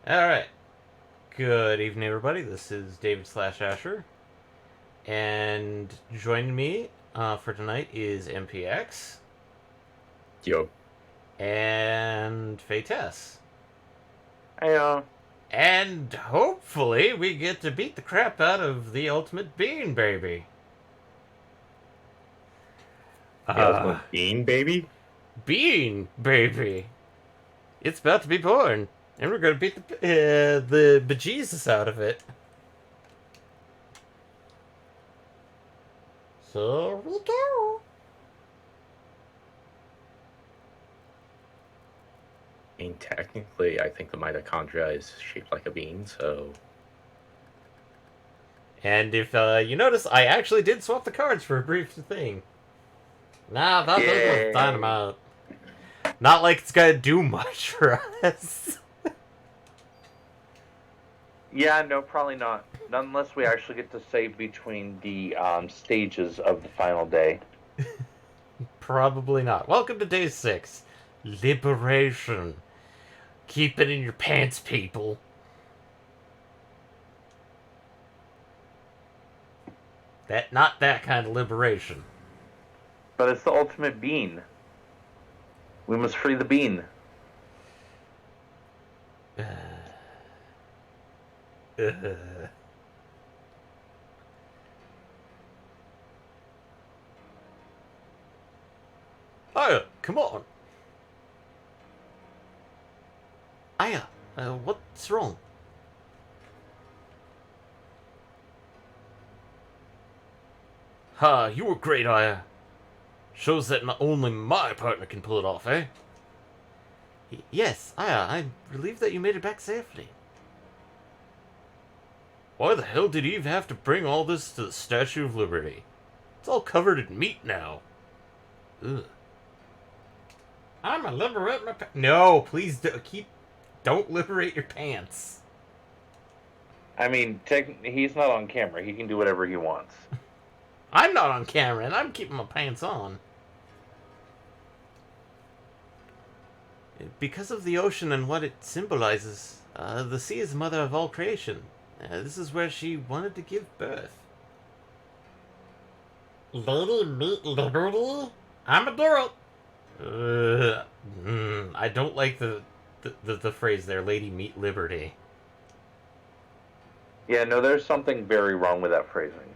Alright. Good evening, everybody. This is David slash Asher. And joining me for tonight is MPX Yo. and Fates. Hey, And hopefully we get to beat the crap out of the Ultimate Bean Baby. The ultimate bean, baby? Bean Baby. It's about to be born. And we're going to beat the bejesus out of it. So we go. I mean, technically, I think the mitochondria is shaped like a bean, so... And if you notice, I actually did swap the cards for a brief thing. Nah, that thing was dynamite. Not like it's gonna do much for us. yeah, no, probably not. Not unless we actually get to save between the stages of the final day. Probably not. Welcome to day 6. Liberation. Keep it in your pants, people. Not that kind of liberation. But it's the ultimate bean. We must free the bean. Oh, come on. Aya, what's wrong? Ha, you were great, Aya. Shows that only my partner can pull it off, eh? Yes, Aya, I'm relieved that you made it back safely. Why the hell did Eve have to bring all this to the Statue of Liberty? It's all covered in meat now. Ugh. I'ma liberate my No, please don't liberate your pants. I mean, he's not on camera. He can do whatever he wants. I'm not on camera, and I'm keeping my pants on. Because of the ocean and what it symbolizes, the sea is the mother of all creation. This is where she wanted to give birth. Lady Meat Liberty? I'm a girl. I don't like the phrase there, Lady Meat Liberty. Yeah, no, there's something very wrong with that phrasing.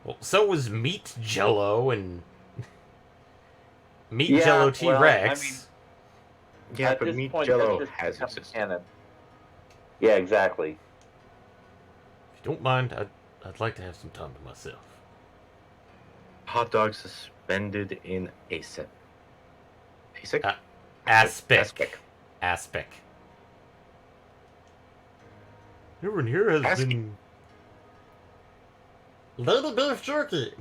Well, so was Meat Jello and Meat Jello T-Rex. Well, I mean, Yeah, but meat jello has existed. Canon. Yeah, exactly. If you don't mind, I'd like to have some time to myself. Hot dog suspended in ASIC. ASIC? Aspic. Everyone here has been... Lady Beef Jerky!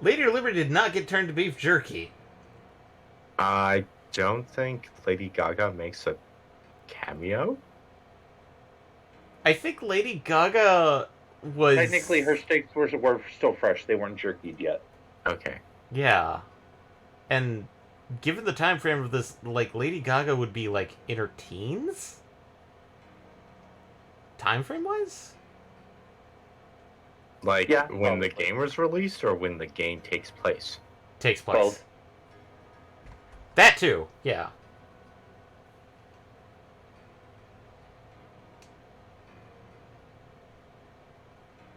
Lady Liberty did not get turned to beef jerky. I don't think Lady Gaga makes a cameo. I think Lady Gaga was... Technically, her steaks were still fresh. They weren't jerkied yet. Okay. Yeah. And given the time frame of this, like, Lady Gaga would be, like, in her teens? Time frame wise? Like, Yeah, when the probably. game was released, or when the game takes place? Takes place. Both. That too, yeah.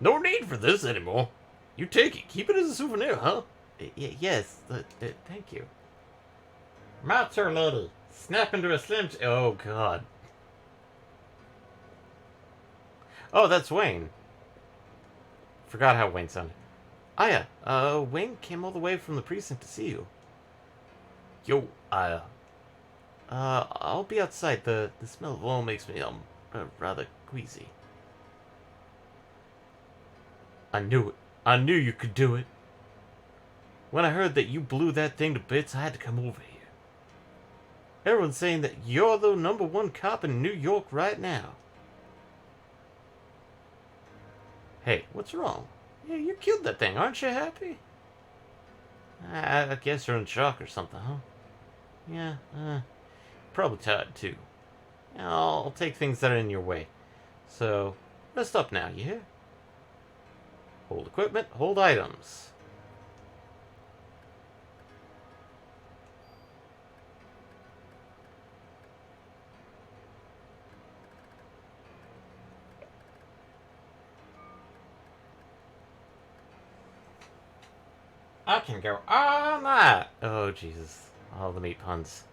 No need for this anymore. You take it. Keep it as a souvenir, huh? Yes, thank you. Mouth her, lady. Snap into a slim... Oh, God. Oh, that's Wayne. Forgot how Wayne sounded. Aya, Wayne came all the way from the precinct to see you. Yo, Aya. I'll be outside. The smell of oil makes me, rather queasy. I knew it. I knew you could do it. When I heard that you blew that thing to bits, I had to come over here. Everyone's saying that you're the #1 cop in New York right now. Hey, what's wrong? Yeah, you killed that thing. Aren't you happy? I guess you're in shock or something, huh? Yeah, probably tired too. I'll take things that are in your way. So, rest up now, you hear? Hold equipment, hold items. I can go all night. Oh, Jesus. All the meat puns.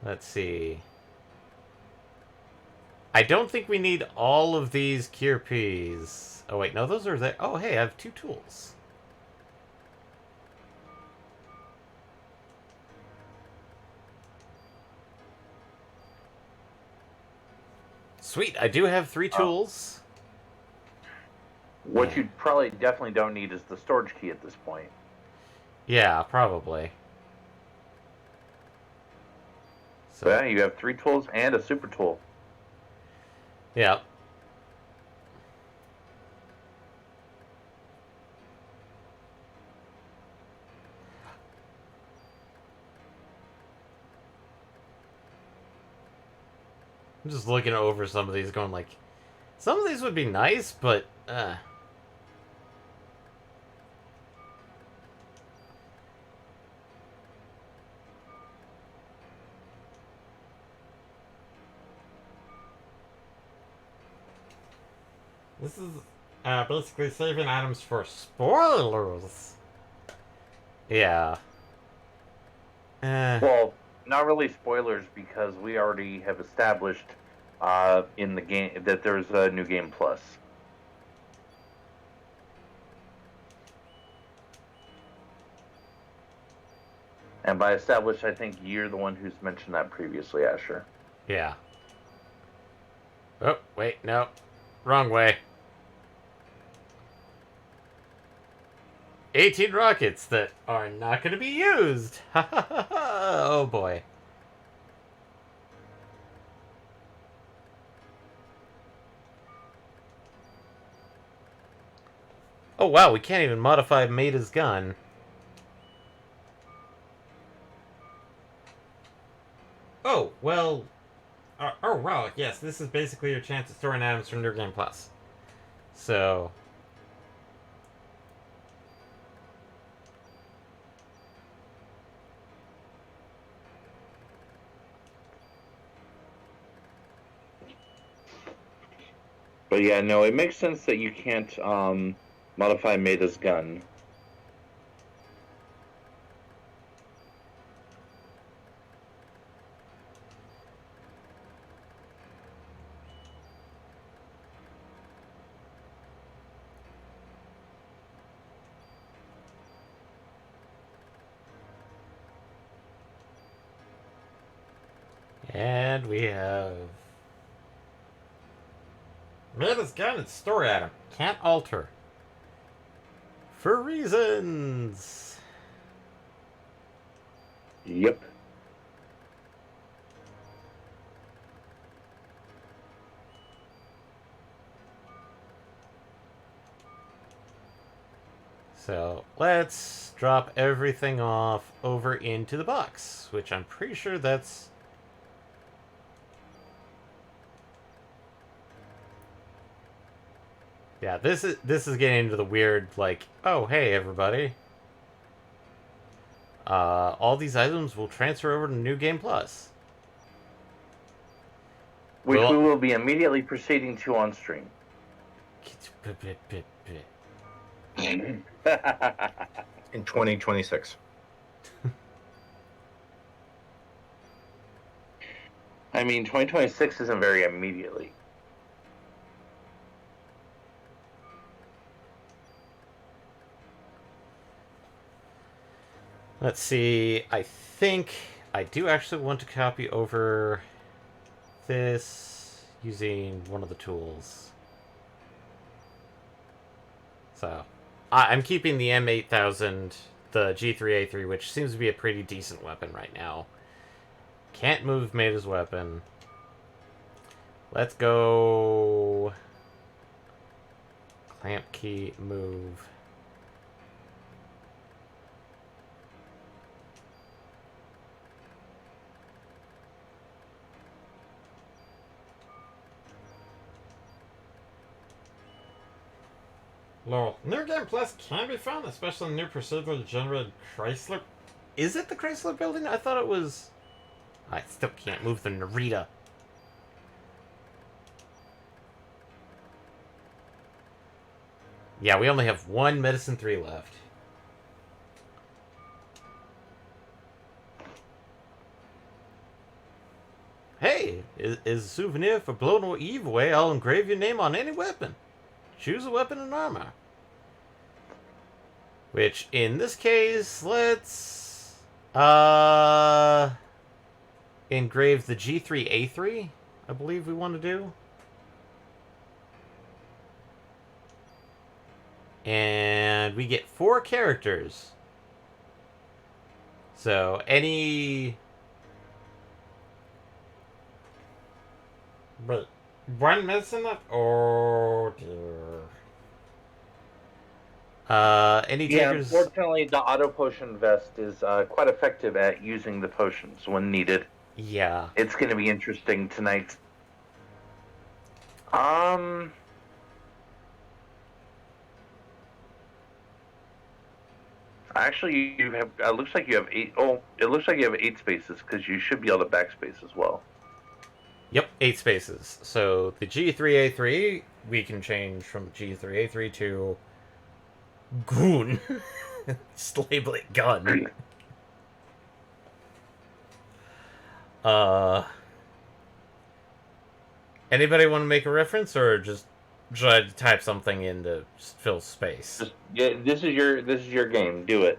Let's see. I don't think we need all of these cure peas. Oh, wait. No, those are there. Oh, hey, I have 2 tools. Sweet. I do have 3 tools. What you probably definitely don't need is the storage key at this point. Yeah, probably. So yeah, you have 3 tools and a super tool. Yeah. I'm just looking over some of these going like, some of these would be nice, but, This is basically saving items for spoilers. Yeah. Well, not really spoilers because we already have established in the game that there's a new game plus. And by established, I think you're the one who's mentioned that previously, Asher. Yeah. Oh, wait, no. Wrong way. 18 rockets that are not going to be used. Ha ha ha ha. Oh boy. Oh wow, we can't even modify Maida's gun. Oh, well... oh, wow, yes, this is basically your chance at storing items from New Game Plus. So... But yeah, no, it makes sense that you can't modify Maida's gun. And we have... Maida's gun and story item. Can't alter. For reasons. Yep. So, let's drop everything off over into the box, which I'm pretty sure that's... Yeah, this is getting into the weird, like, oh, hey, everybody. All these items will transfer over to New Game Plus. Which we will be immediately proceeding to on stream. In 2026. I mean, 2026 isn't very immediately. Let's see, I think I do actually want to copy over this using one of the tools. So, I'm keeping the M8000, the G3A3, which seems to be a pretty decent weapon right now. Can't move Maida's weapon. Let's go... Clamp key, move. Lol. New Game Plus can be fun, especially new procedurally generated Chrysler. Is it the Chrysler building? I thought it was... I still can't move the Narita. Yeah, we only have one Medicine 3 left. Hey, is a souvenir for blowing or Eve away. I'll engrave your name on any weapon. Choose a weapon and armor. Which, in this case, let's... engrave the G3A3, I believe we want to do. And we get 4 characters. So, any... But, one medicine left? Oh, dear. Any Yeah, takers... unfortunately, the auto potion vest is quite effective at using the potions when needed. Yeah. It's going to be interesting tonight. Actually, you have. Looks like you have 8. Oh, it looks like you have 8 spaces because you should be able to backspace as well. Yep, 8 spaces. So the G3A3, we can change from G3A3 to Goon. Just label it gun. Anybody want to make a reference, or just try to type something in to fill space? This is your game. Do it.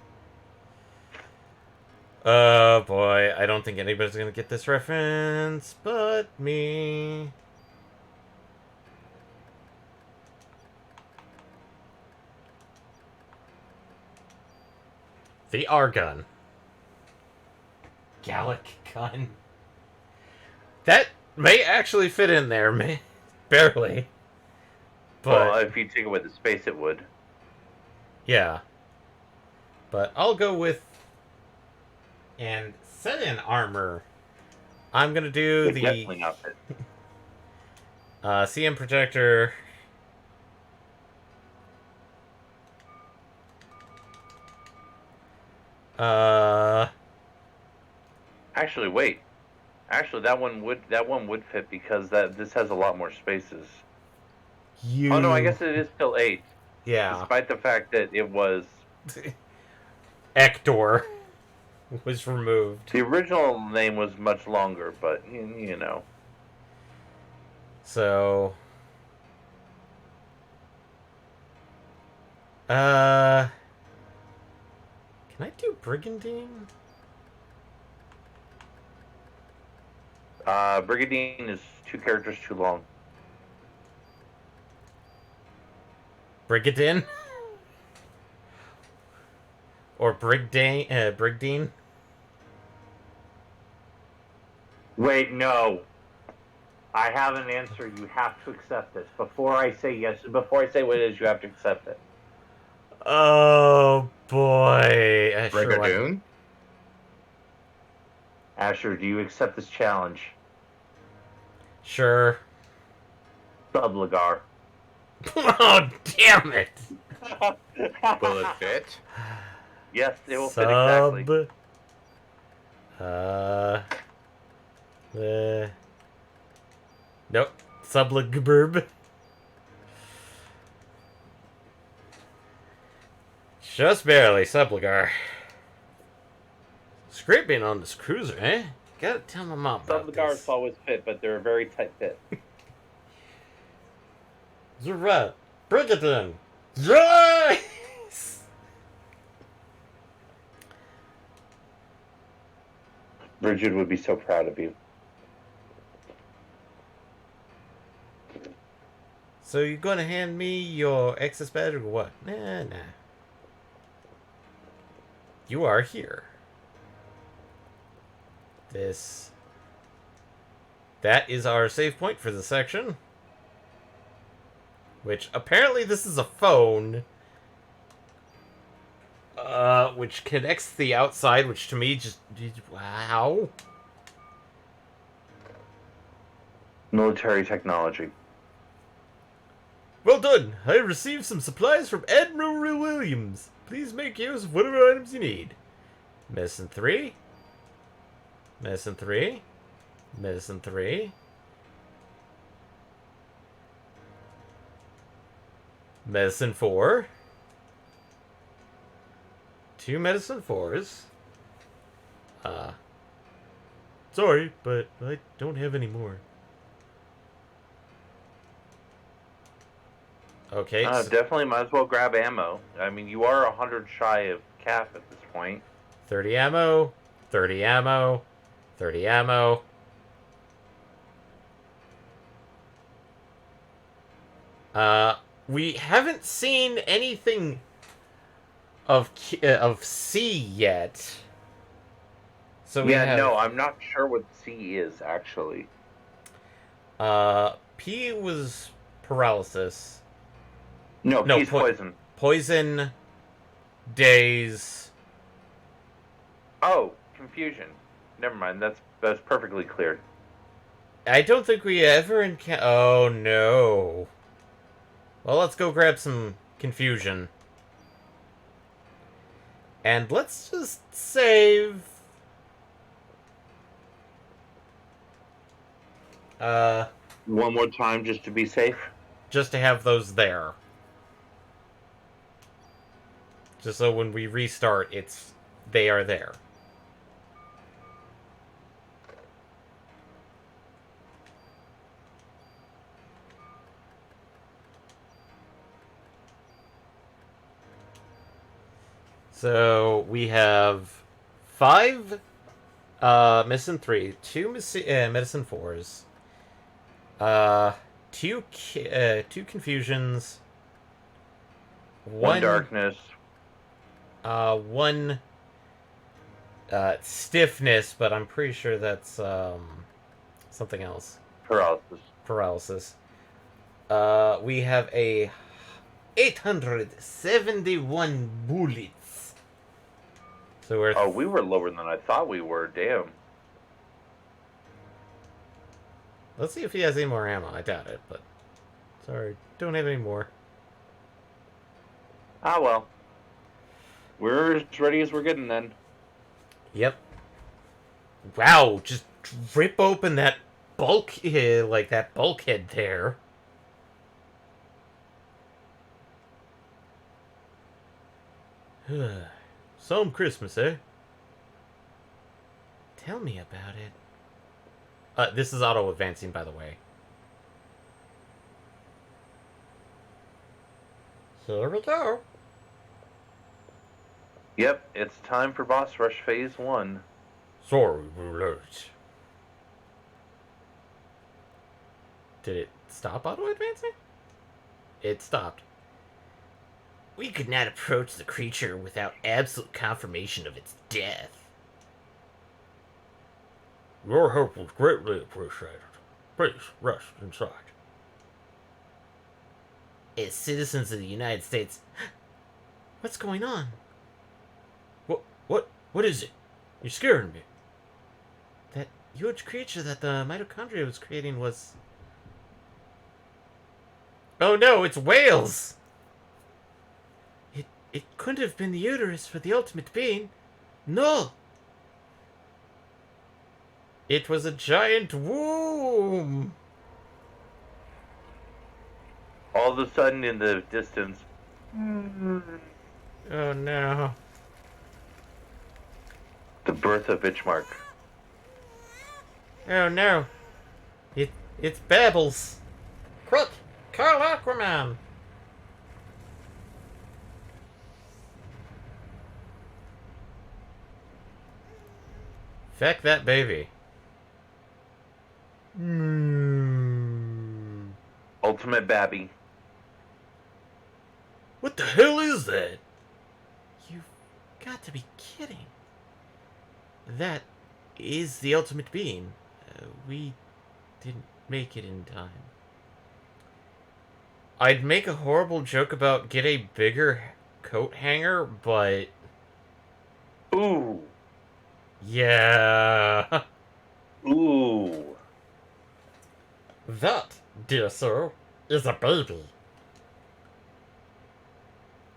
Oh boy, I don't think anybody's gonna get this reference but me. The R gun. Gallic gun. That may actually fit in there, barely. But Well, if you take away the space, it would. yeah. But I'll go with... And set in armor. I'm gonna do the Definitely not fit. CM protector. Actually, wait. Actually, that one would fit because this has a lot more spaces. You. Oh no, I guess it is still 8. Yeah. Despite the fact that it was Ector was removed. the original name was much longer, but you know. So can I do Brigandine? Brigandine is 2 characters too long. Brigadine? Or Brigdine? Wait, no. I have an answer. You have to accept this. Before I say yes, before I say what it is, you have to accept it. Oh boy. Brigadoon? Asher, do you accept this challenge? Sure. Sublagar. Oh, damn it! Will it fit? Yes, it will fit exactly. Nope. Sublagburb. Just barely, Sublagar. Scraping on this cruiser, eh? Gotta tell my mom about Sublagars this. always fit, but they're a very tight fit. You're right. Brigadoon. Yes! Bridget would be so proud of you. So you're gonna hand me your access badge or what? Nah. You are here. That is our save point for the section. Which, apparently this is a phone. Which connects to the outside, which to me just... Wow. Military technology. Well, Well done. I have received some supplies from Admiral Williams. Please make use of whatever items you need. Medicine 3. Medicine 3. Medicine 3. Medicine 4. 2 medicine 4s. Sorry, but I don't have any more. Okay. Definitely might as well grab ammo. I mean, you are 100 shy of cap at this point. 30 ammo. 30 ammo. 30 ammo. We haven't seen anything of C yet. So we have, no, I'm not sure what C is actually. P was paralysis. No, P's poison. Poison, daze. Oh, confusion. Never mind. That's perfectly clear. I don't think we ever encounter. Oh no. Well, let's go grab some confusion. And let's just save. One more time just to be safe. Just to have those there. Just so when we restart, they are there. So we have 5 medicine 3, 2 medicine 4s, 2 confusions, One darkness. 1 stiffness, but I'm pretty sure that's something else. Paralysis. We have a 871 bullets. So we're we were lower than I thought we were. Damn. Let's see if he has any more ammo. I doubt it, but sorry, don't have any more. Ah well. We're as ready as we're getting then. Yep. Wow, just rip open that that bulkhead there. Some Christmas, eh? Tell me about it. This is auto-advancing, by the way. Here we go. Yep, it's time for boss rush phase 1. Sorry, we're late. Did it stop auto-advancing? It stopped. We could not approach the creature without absolute confirmation of its death. Your help was greatly appreciated. Please, rest inside. As citizens of the United States... What's going on? What is it? You're scaring me. That huge creature that the mitochondria was creating was... Oh no, it's whales! It couldn't have been the uterus for the ultimate being. No! It was a giant womb! All of a sudden in the distance... Oh no. The birth of Bitchmark. Oh no. It's Babbles. Quick! Call Aquaman! Feck that baby. Ultimate Babby. What the hell is that? You've got to be kidding. That is the ultimate being. We didn't make it in time. I'd make a horrible joke about get a bigger coat hanger, but... Ooh. Yeah. Ooh. That, dear sir, is a baby.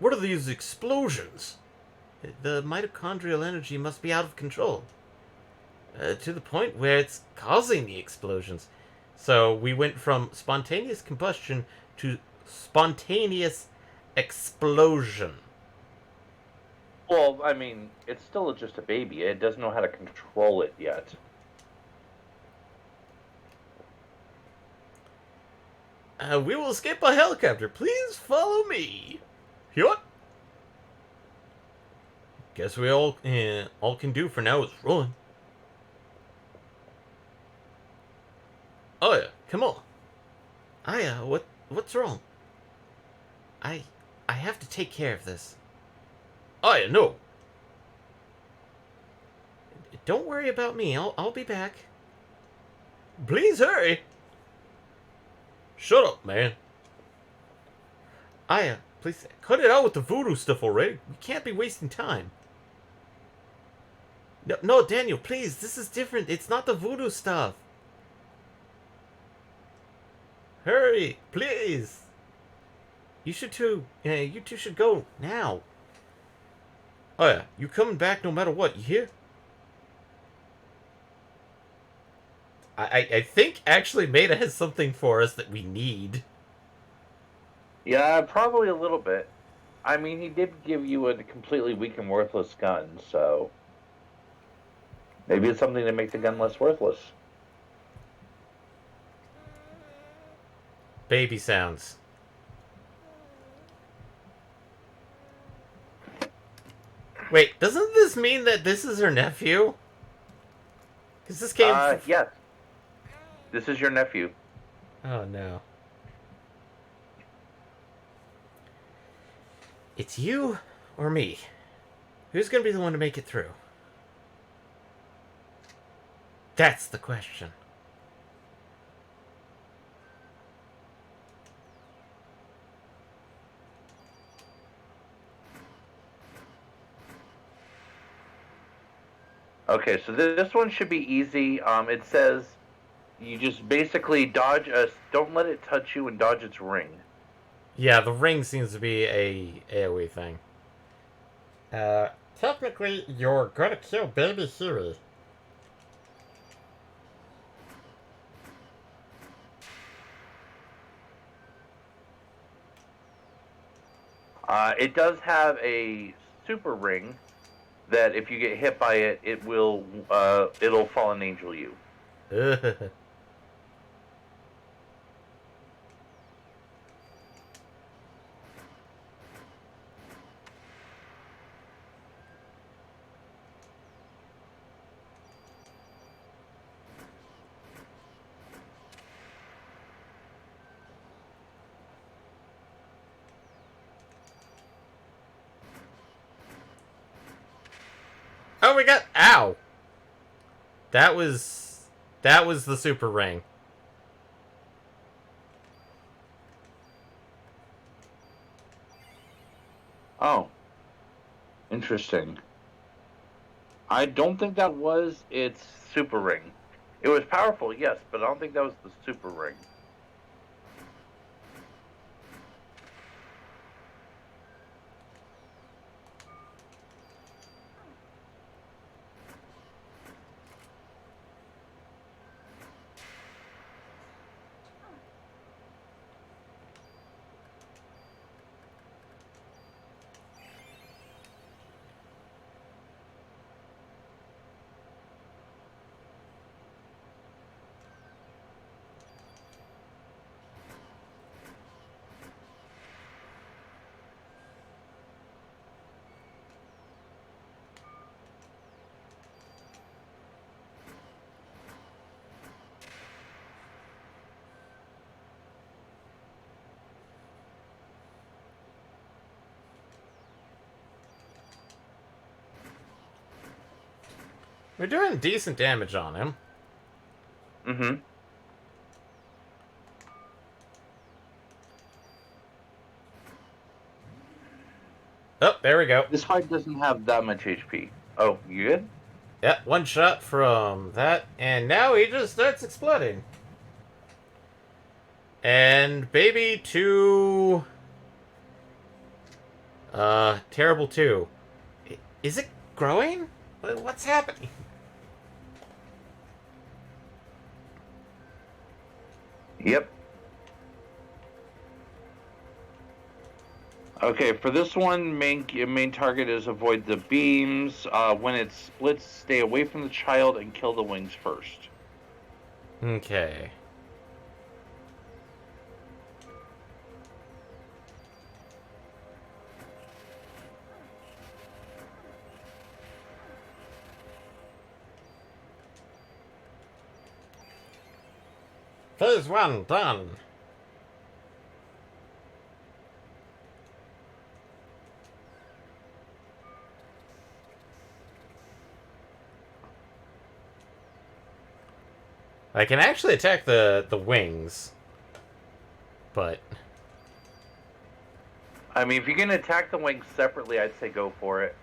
What are these explosions? The mitochondrial energy must be out of control. To the point where it's causing the explosions. So we went from spontaneous combustion to spontaneous explosion. Well, I mean, it's still just a baby. It doesn't know how to control it yet. We will escape by helicopter. Please follow me. What? Guess we all can do for now is run. Oh yeah, come on. Aya, what's wrong? I have to take care of this. Aya, no. Don't worry about me. I'll be back. Please hurry. Shut up, man. Aya, please cut it out with the voodoo stuff already. We can't be wasting time. No, Daniel, please. This is different. It's not the voodoo stuff. Hurry, please. You should too. You two should go now. Oh yeah, you coming back no matter what. You hear? I think actually Maida has something for us that we need. Yeah, probably a little bit. I mean, he did give you a completely weak and worthless gun, so maybe it's something to make the gun less worthless. Baby sounds. Wait, doesn't this mean that this is her nephew? Because this came. Yes. This is your nephew. Oh no. It's you or me. Who's gonna be the one to make it through? That's the question. Okay, so this one should be easy. It says you just basically dodge don't let it touch you and dodge its ring. Yeah, the ring seems to be a AoE thing. Technically, you're gonna kill baby Huey. It does have a super ring that if you get hit by it, it'll fallen angel you. Oh, we got. Ow! That was the super ring. Oh. Interesting. I don't think that was its super ring. It was powerful, yes, but I don't think that was the super ring. We're doing decent damage on him. Mm-hmm. Oh, there we go. This fight doesn't have that much HP. Oh, you good? Yep, one shot from that, and now he just starts exploding. And baby to... Terrible too. Is it growing? What's happening? Yep. Okay, for this one, main target is avoid the beams. When it splits, stay away from the child and kill the wings first. Okay. Phase 1 done. I can actually attack the wings, but I mean, if you can attack the wings separately, I'd say go for it.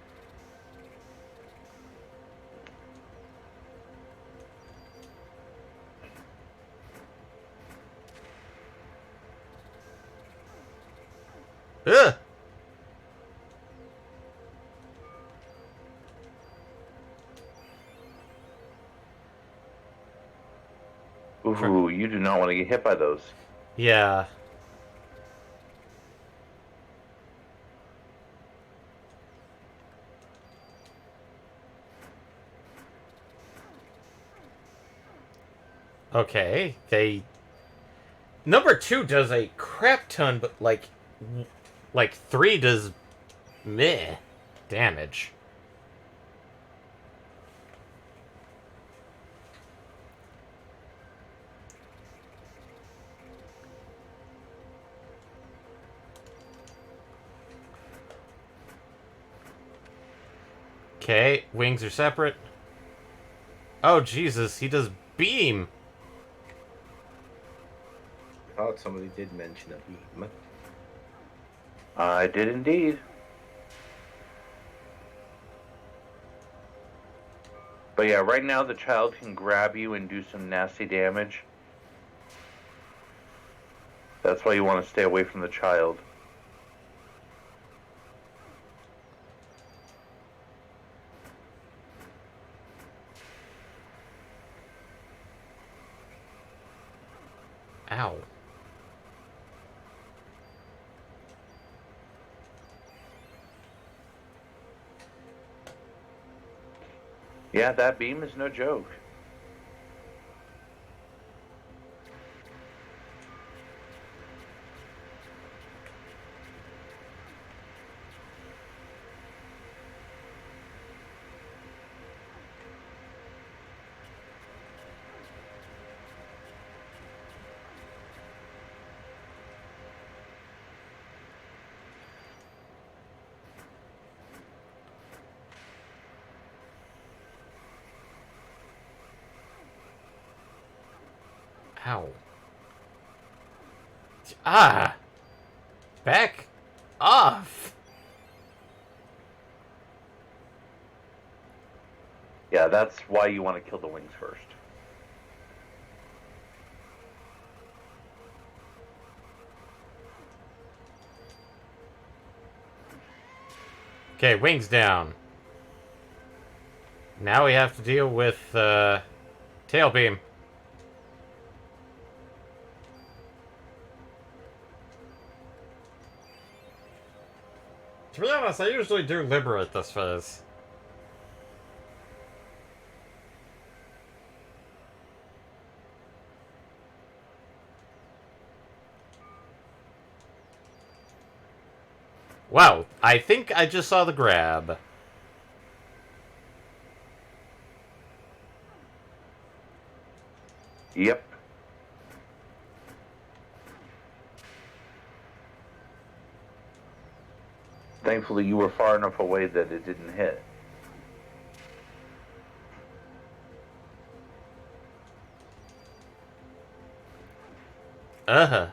ugh. Ooh, you do not want to get hit by those. Yeah. Okay, number 2 does a crap ton, but like 3 does meh damage. Okay, wings are separate. Oh Jesus, he does beam. I thought somebody did mention a beam. I did indeed. But yeah, right now the child can grab you and do some nasty damage. That's why you want to stay away from the child. Ow. Yeah, that beam is no joke. Ow. Ah! Back off! Yeah, that's why you want to kill the wings first. Okay, wings down. Now we have to deal with, tail beam. To be honest, I usually do liberate this phase. Wow, I think I just saw the grab. Yep. Thankfully, you were far enough away that it didn't hit. Uh-huh.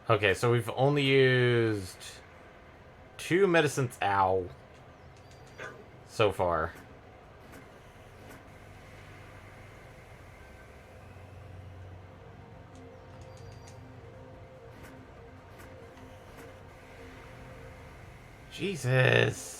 Okay, so we've only used 2 medicines, ow, so far. Jesus.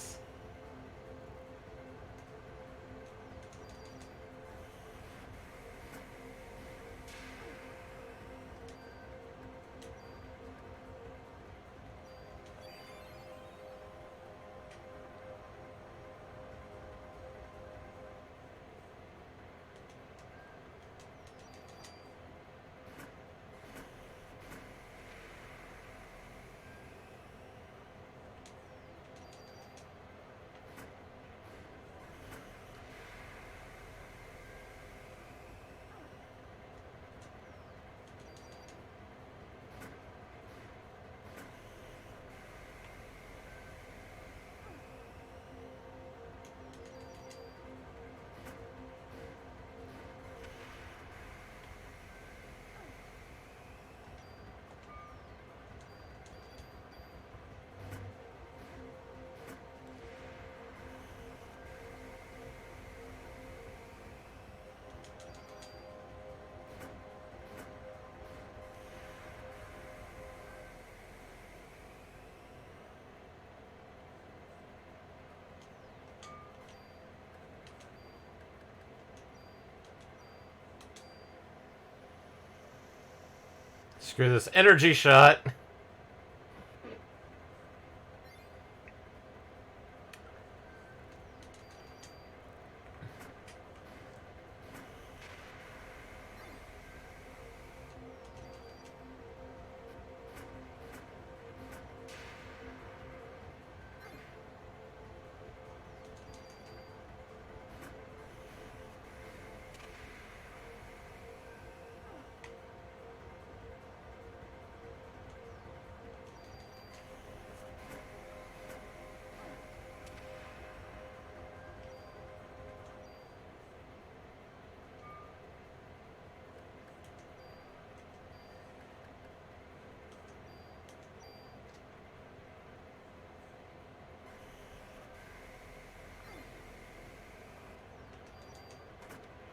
Screw this energy shot.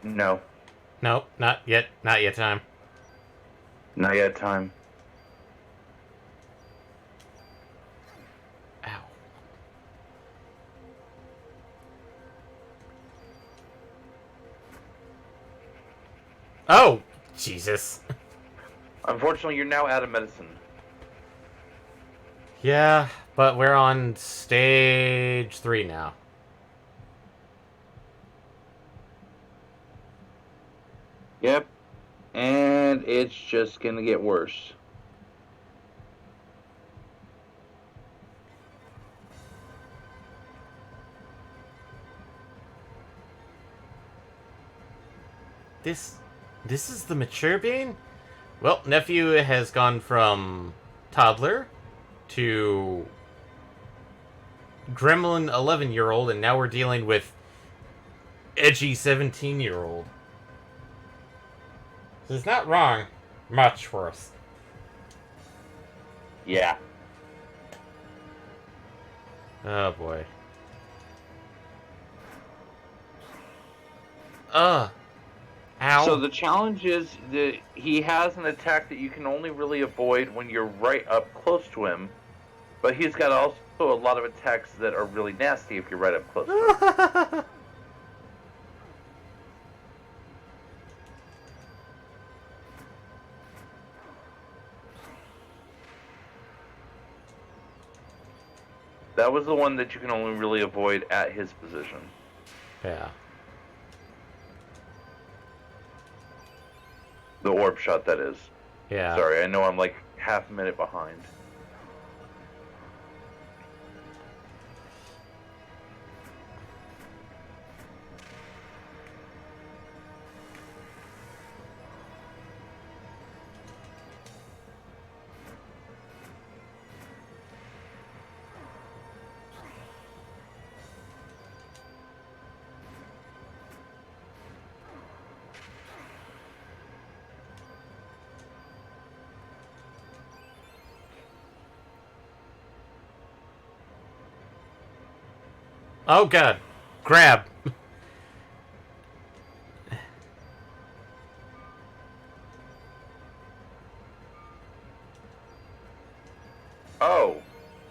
No, Nope, not yet. Not yet time. not yet time. Ow. Oh, Jesus. Unfortunately, you're now out of medicine. Yeah, but we're on stage 3 now. Yep. And it's just gonna get worse. This is the mature bean? Well, nephew has gone from toddler to gremlin 11-year-old, and now we're dealing with edgy 17-year-old. So it's not wrong. Much worse. Yeah. Oh boy. Ow. So the challenge is that he has an attack that you can only really avoid when you're right up close to him, but he's got also a lot of attacks that are really nasty if you're right up close to him. That was the one that you can only really avoid at his position. Yeah. The orb shot, that is. Yeah. Sorry, I know I'm like half a minute behind. Oh god. Grab. Oh,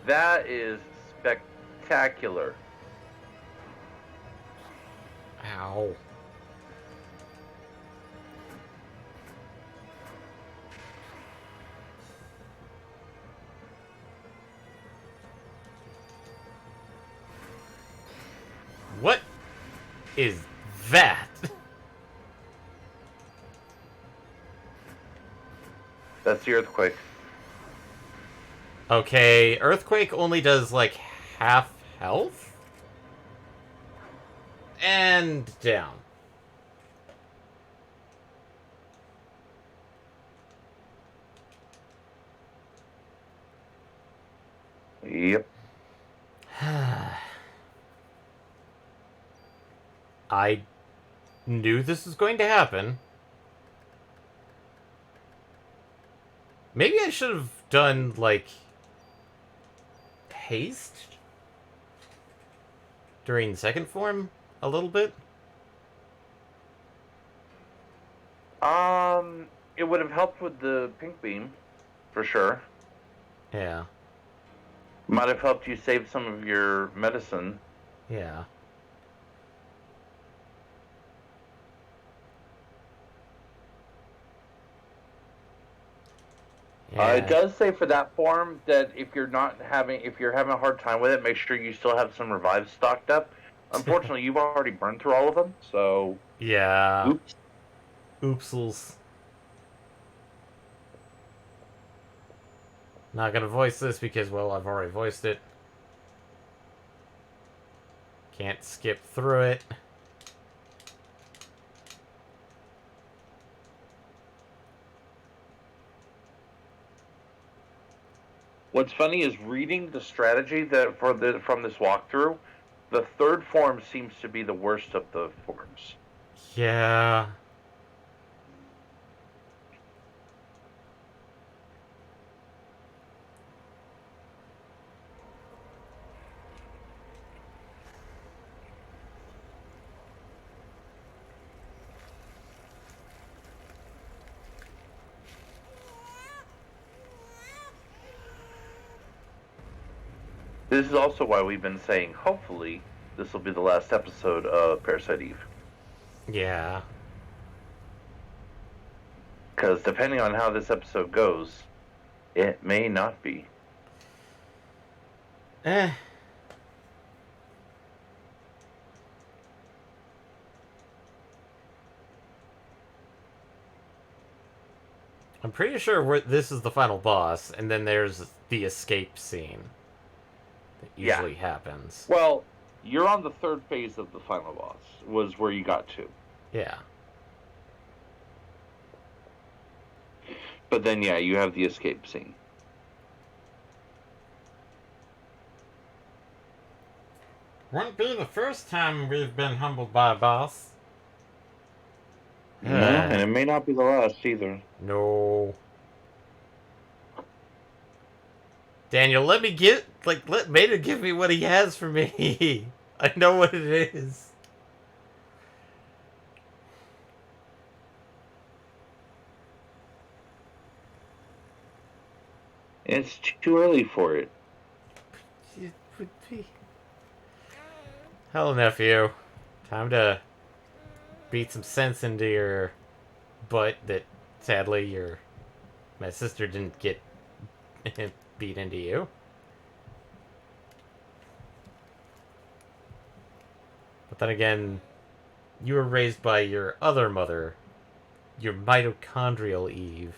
that is spectacular. Ow. What is that? That's the earthquake. Okay, Earthquake only does like half health? And down. Yep. I knew this was going to happen. Maybe I should have done, like, haste during second form a little bit. It would have helped with the pink beam, for sure. Yeah, Might have helped you save some of your medicine. yeah. It does say for that form that if you're having a hard time with it, make sure you still have some revives stocked up. Unfortunately, you've already burned through all of them, so Yeah. oops. Oopsels. Not gonna voice this because, well, I've already voiced it. Can't skip through it. What's funny is reading the strategy that from this walkthrough, the third form seems to be the worst of the forms. Yeah. This is also why we've been saying, hopefully, this will be the last episode of Parasite Eve. Yeah. Because depending on how this episode goes, it may not be. Eh. I'm pretty sure this is the final boss, and then there's the escape scene that usually happens. Well, you're on the third phase of the final boss, was where you got to. Yeah. But then, yeah, you have the escape scene. Won't be the first time we've been humbled by a boss. No, and it may not be the last either. No. Daniel, let Mater give me what he has for me. I know what it is. It's too early for it. It would be. Hello, nephew. Time to beat some sense into your butt that sadly my sister didn't get beat into you. But then again, you were raised by your other mother, your mitochondrial Eve.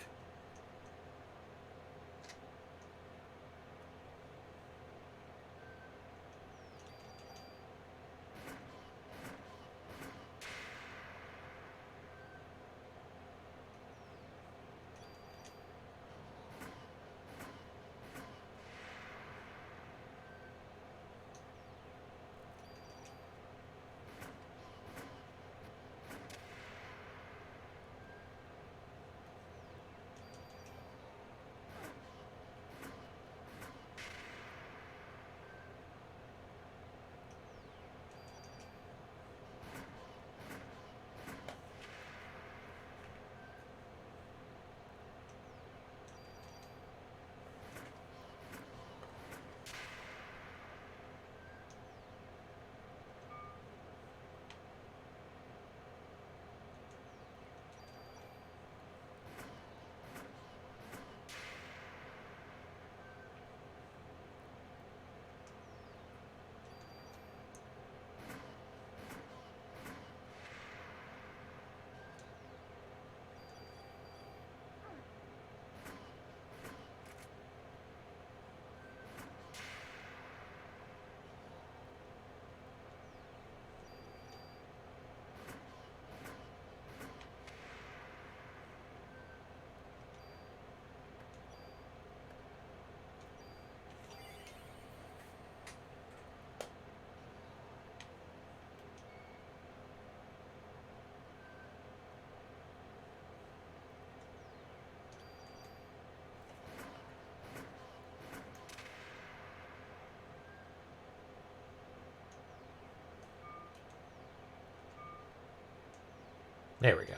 There we go.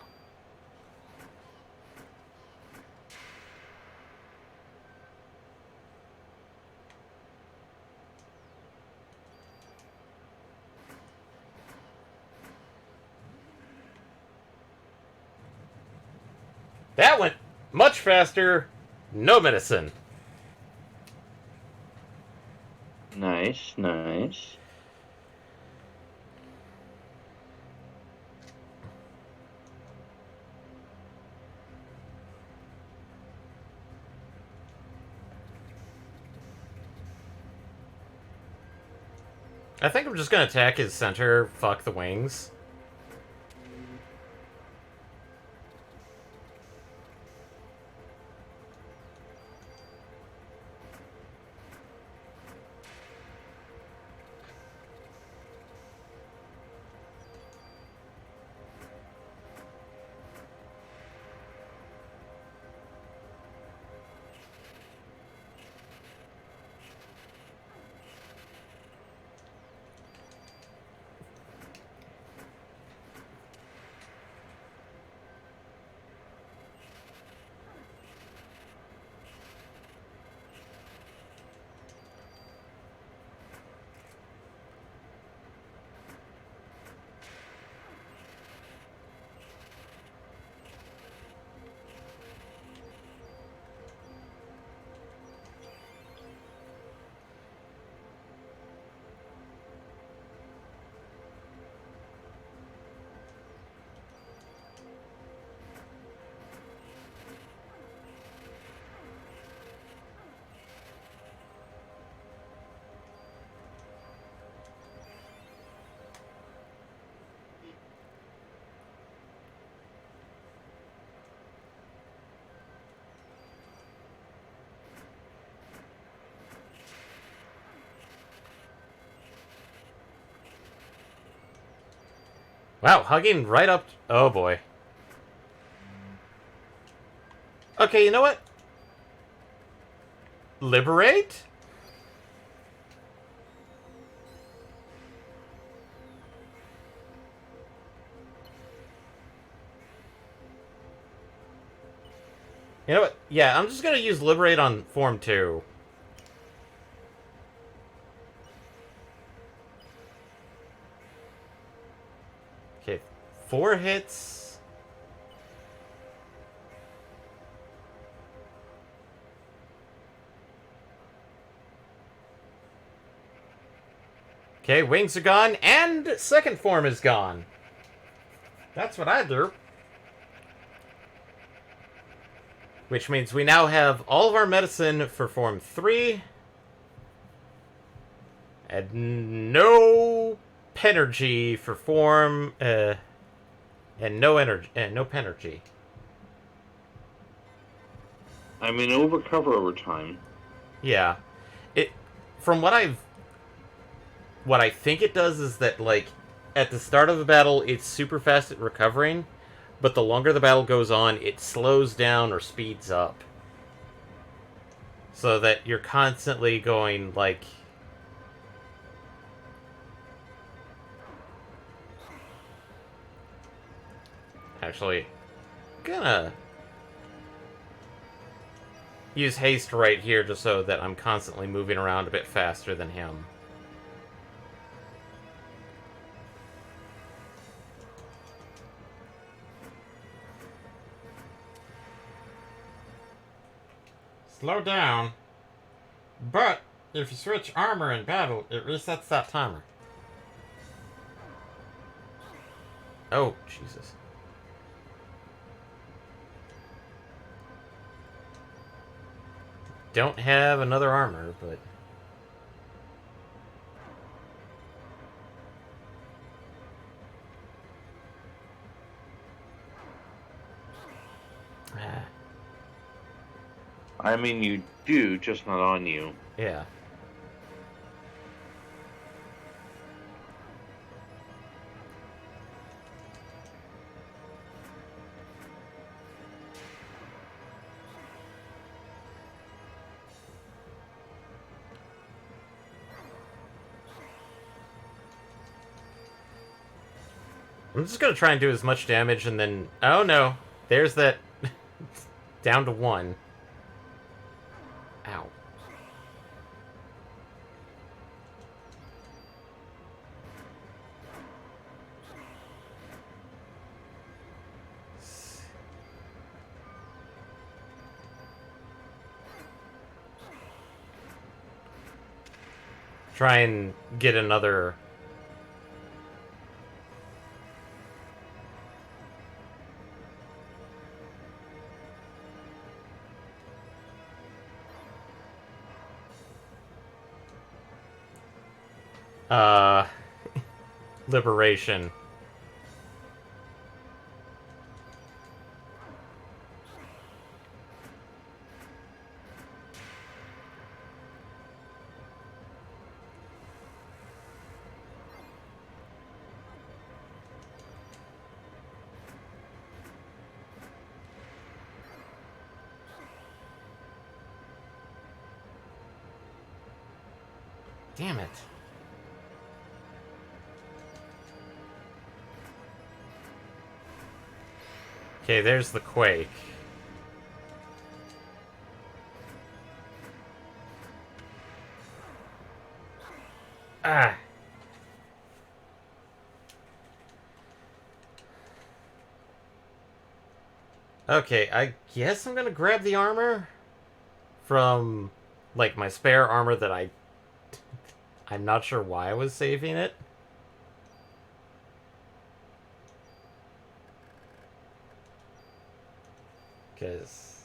That went much faster. No medicine. Nice, nice. I think I'm just gonna attack his center. Fuck the wings. Wow, hugging right up... Oh, boy. Okay, you know what? Liberate? You know what? Yeah, I'm just gonna use Liberate on Form 2. Okay, 4 hits. Okay, wings are gone, and second form is gone. That's what I do. Which means we now have all of our medicine for Form 3. And no Penergy for Form... and no energy... and no Penergy. I mean, it will recover over time. Yeah. It... From what I've... What I think it does is that, like, at the start of the battle, it's super fast at recovering, but the longer the battle goes on, it slows down or speeds up. So that you're constantly going, like... Actually, gonna use haste right here just so that I'm constantly moving around a bit faster than him. Slow down. But if you switch armor in battle, it resets that timer. Oh, Jesus. Don't have another armor, but... I mean, you do, just not on you. Yeah. I'm just gonna try and do as much damage and then... Oh no. There's that... down to 1. Ow. Try and get another... Uh... liberation. Damn it. Okay, there's the quake. Ah. Okay, I guess I'm gonna grab the armor from, like, my spare armor that I'm not sure why I was saving it. Because...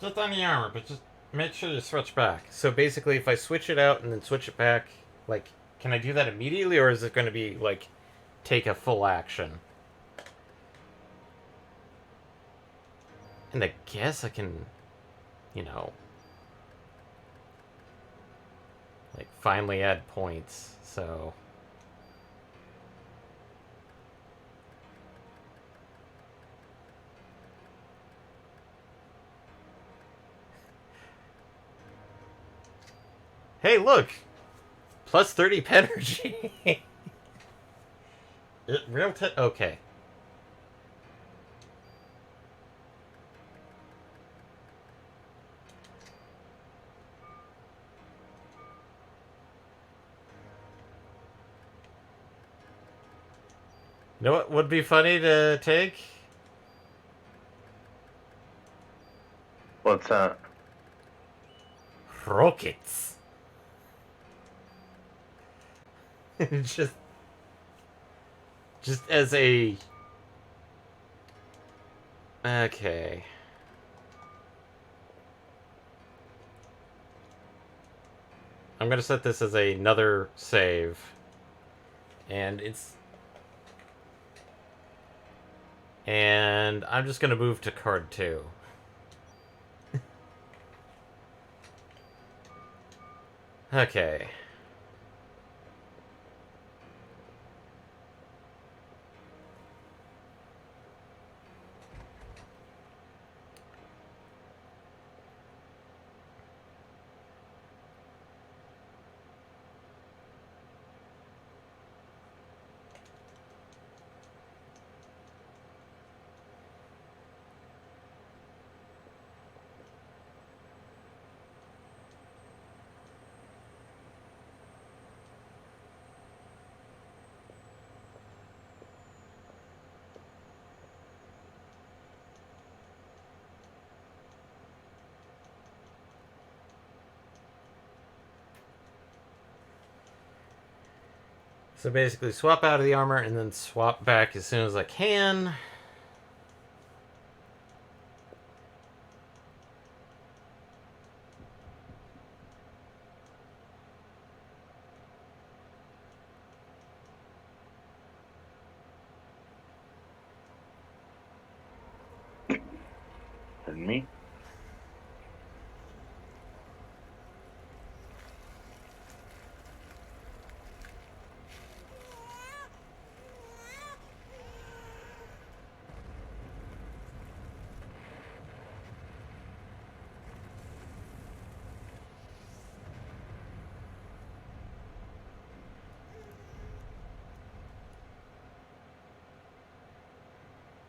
just on the armor, but just make sure you switch back. So basically, if I switch it out and then switch it back, like, can I do that immediately, or is it going to be, like, take a full action? And I guess I can, you know, like, finally add points, so... Hey, look! Plus 30 Penergy! Okay. You know what would be funny to take? What's that? Rockets. just as a... Okay. I'm gonna set this as another save. And And I'm just gonna move to card 2. Okay. So basically swap out of the armor and then swap back as soon as I can. Pardon me?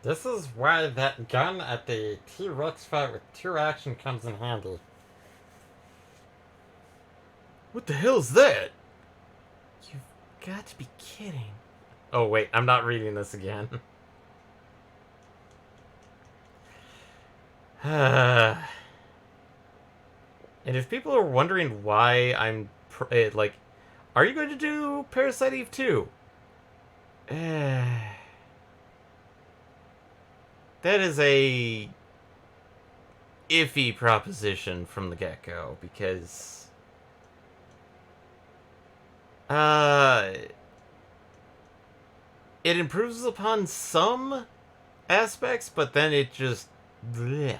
This is why that gun at the T-Rex fight with 2 action comes in handy. What the hell's that? You've got to be kidding. Oh wait, I'm not reading this again. And if people are wondering why I'm like, are you going to do Parasite Eve 2? That is a iffy proposition from the get-go, because it improves upon some aspects, but then it just blech.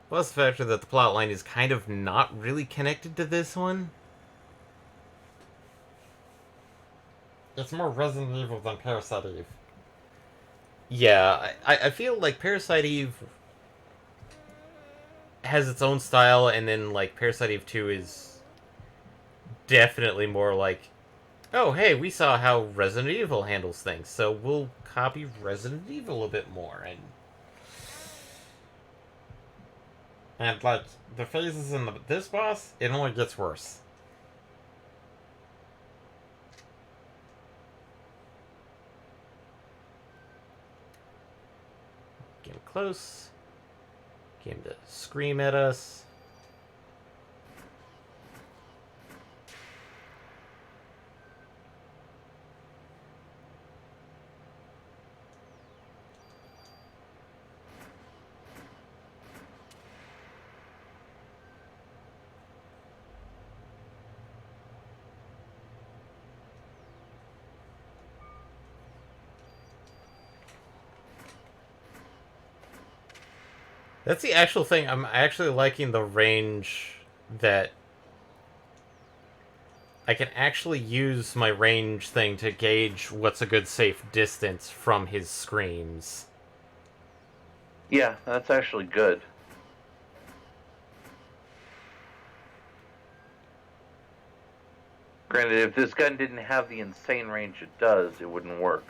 Plus the factor that the plotline is kind of not really connected to this one. It's more Resident Evil than Parasite Eve. Yeah, I feel like Parasite Eve has its own style, and then like Parasite Eve 2 is definitely more like, oh hey, we saw how Resident Evil handles things, so we'll copy Resident Evil a bit more. And like the phases in this boss, it only gets worse. Get him close. Get him to scream at us. That's the actual thing. I'm actually liking the range that I can actually use my range thing to gauge what's a good safe distance from his screams. Yeah, that's actually good. Granted, if this gun didn't have the insane range it does, it wouldn't work.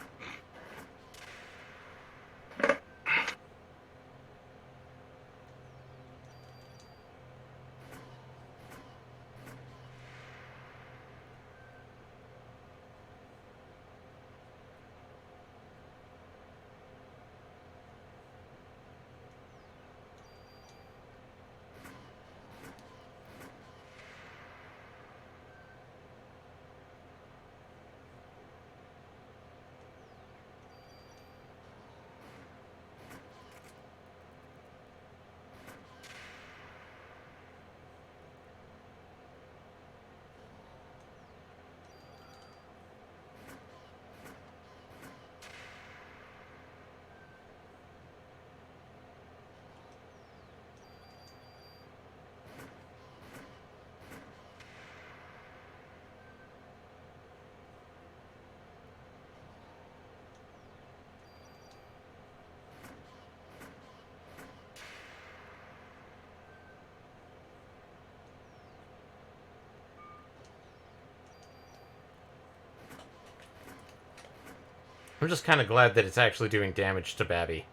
I'm just kind of glad that it's actually doing damage to Babby.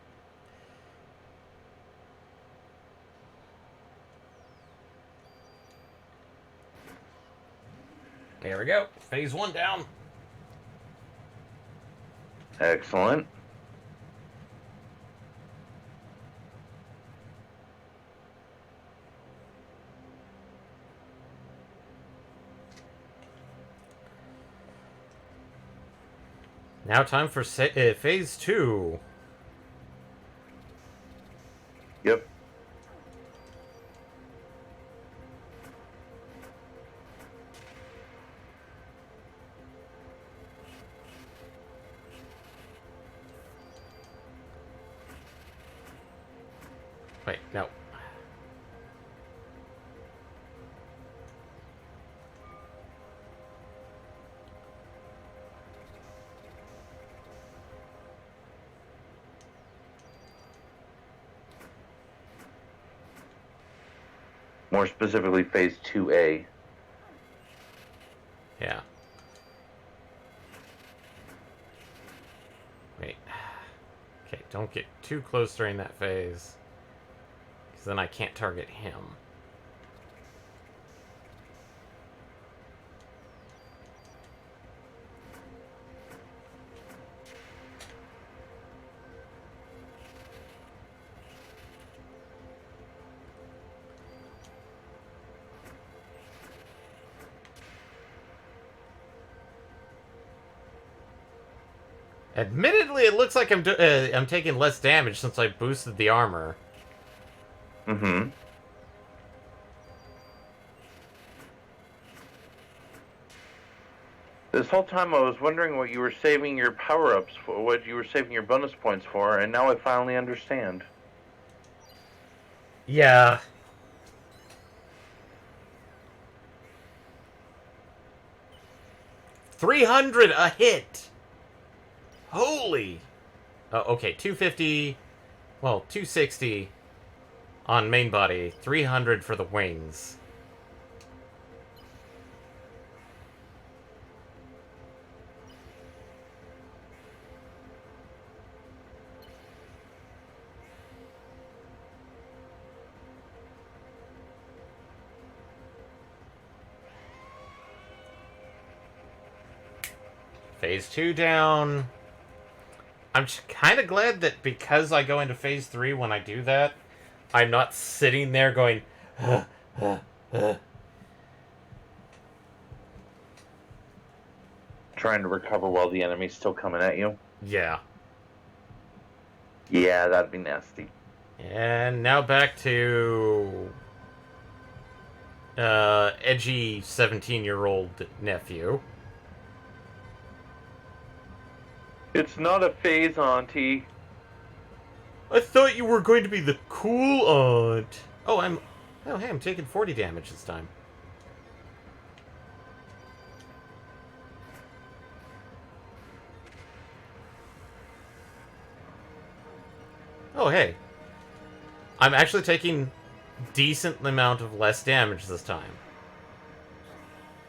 There we go. Phase 1 down. Excellent. Now time for phase 2. Yep. Wait, no. More specifically, Phase 2A. Yeah. Wait. Okay, don't get too close during that phase. Because then I can't target him. Admittedly, it looks like I'm taking less damage since I boosted the armor. Mm-hmm. This whole time I was wondering what you were saving your power-ups for, what you were saving your bonus points for, and now I finally understand. Yeah. $300 a hit. Holy. Okay, 250. Well, 260 on main body. 300 for the wings. Phase 2 down. I'm kind of glad that because I go into Phase 3 when I do that, I'm not sitting there going, Trying to recover while the enemy's still coming at you. Yeah. Yeah, that'd be nasty. And now back to edgy 17-year-old nephew. It's not a phase, Auntie. I thought you were going to be the cool aunt. Oh, hey, I'm taking 40 damage this time. Oh, hey. I'm actually taking decent amount of less damage this time.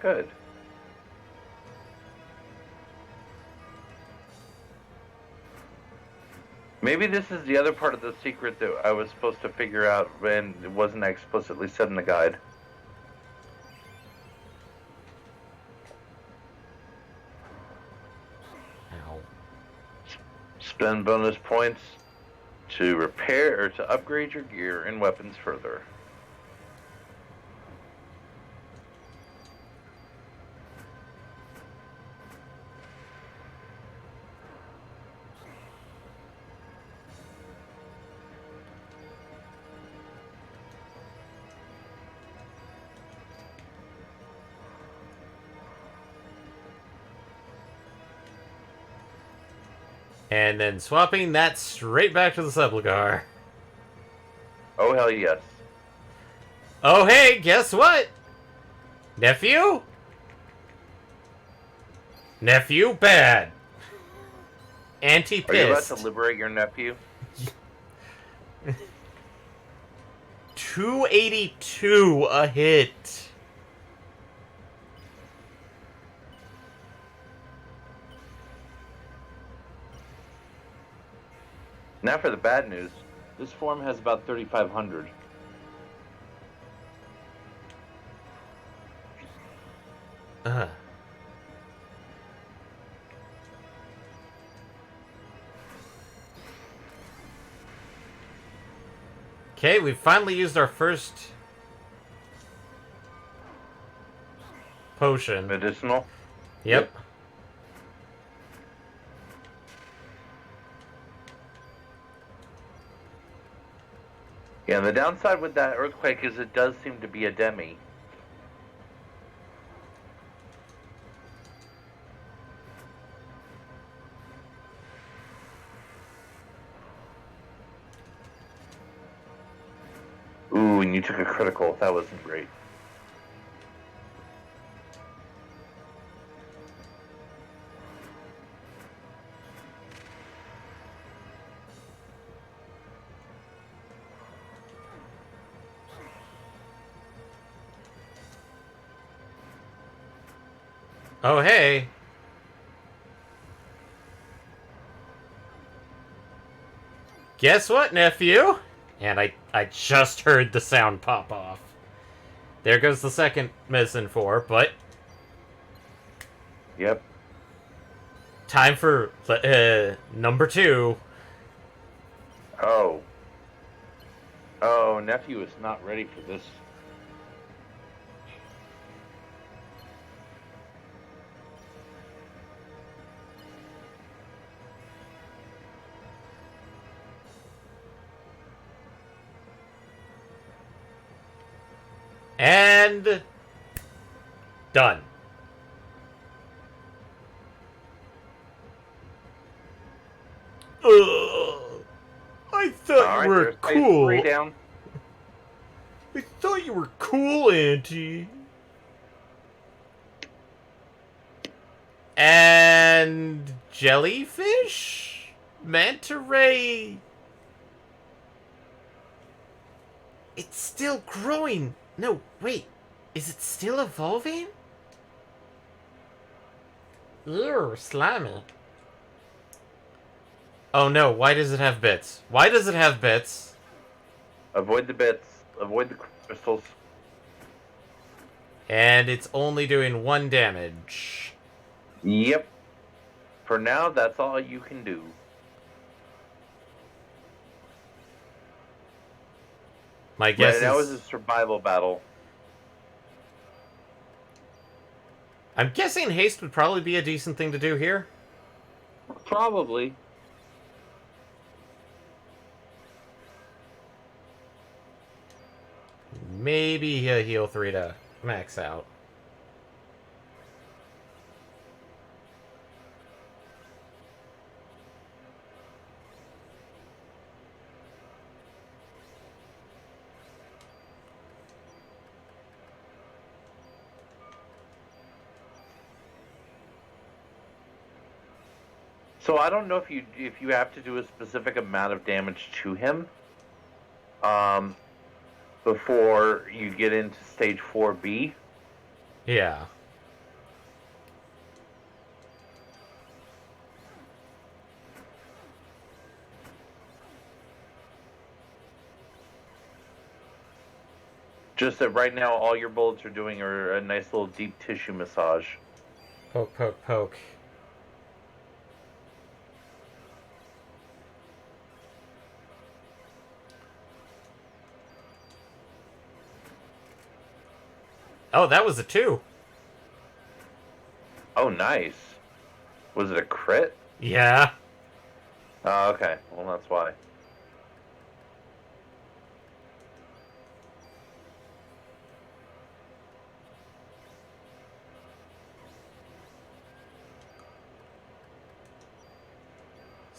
Good. Maybe this is the other part of the secret that I was supposed to figure out when it wasn't explicitly said in the guide. Ow. Spend bonus points to repair or to upgrade your gear and weapons further. And then swapping that straight back to the Sepulchre. Oh, hell yes. Oh, hey, guess what? Nephew? Nephew, bad. Anti-pissed. Are you about to liberate your nephew? 282 a hit. Now for the bad news. This form has about 3,500. Okay, we've finally used our first potion. Medicinal? Yep. Yeah, the downside with that earthquake is it does seem to be a demi. Ooh, and you took a critical. That wasn't great. Oh, hey. Guess what, nephew? And I just heard the sound pop off. There goes the second medicine 4, but Yep. time for number 2. Oh. Oh, nephew is not ready for this. And done. Ugh. I thought All you right, were there's phase cool. 3 down. I thought you were cool, Auntie. And jellyfish? Manta ray. It's still growing. No, wait. Is it still evolving? Ew, slimy. Oh no, why does it have bits? Why does it have bits? Avoid the bits. Avoid the crystals. And it's only doing 1 damage. Yep. For now, that's all you can do. My guess Right now is a is... survival battle. I'm guessing haste would probably be a decent thing to do here. Probably. Maybe a heal 3 to max out. So I don't know if you have to do a specific amount of damage to him, before you get into stage 4B. Yeah. Just that right now, all your bullets are doing are a nice little deep tissue massage. Poke, poke, poke. Oh, that was a 2. Oh, nice. Was it a crit? Yeah. Oh, okay. Well, that's why.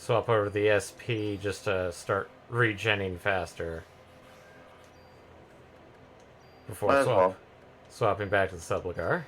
Swap over the SP just to start regenning faster. Before Might as well. swapping back to the Subligar.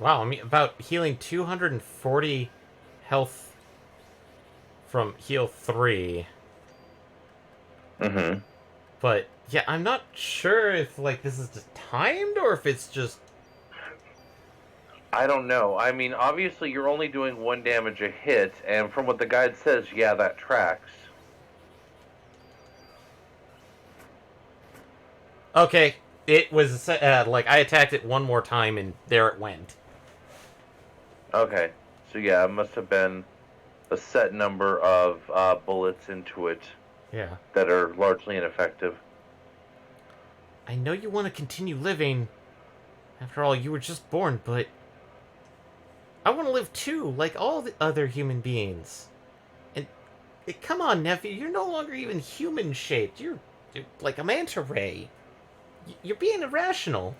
Wow, I'm about healing 240 health from heal 3. Mm-hmm. But, yeah, I'm not sure if, like, this is just timed or if it's just... I don't know. I mean, obviously, you're only doing 1 damage a hit, and from what the guide says, yeah, that tracks. Okay, it was, like, I attacked it 1 more time and there it went. Okay. So, yeah, it must have been a set number of bullets into it Yeah. that are largely ineffective. I know you want to continue living. After all, you were just born, but... I want to live too, like all the other human beings. And come on, nephew, you're no longer even human-shaped. You're like a manta ray. You're being irrational.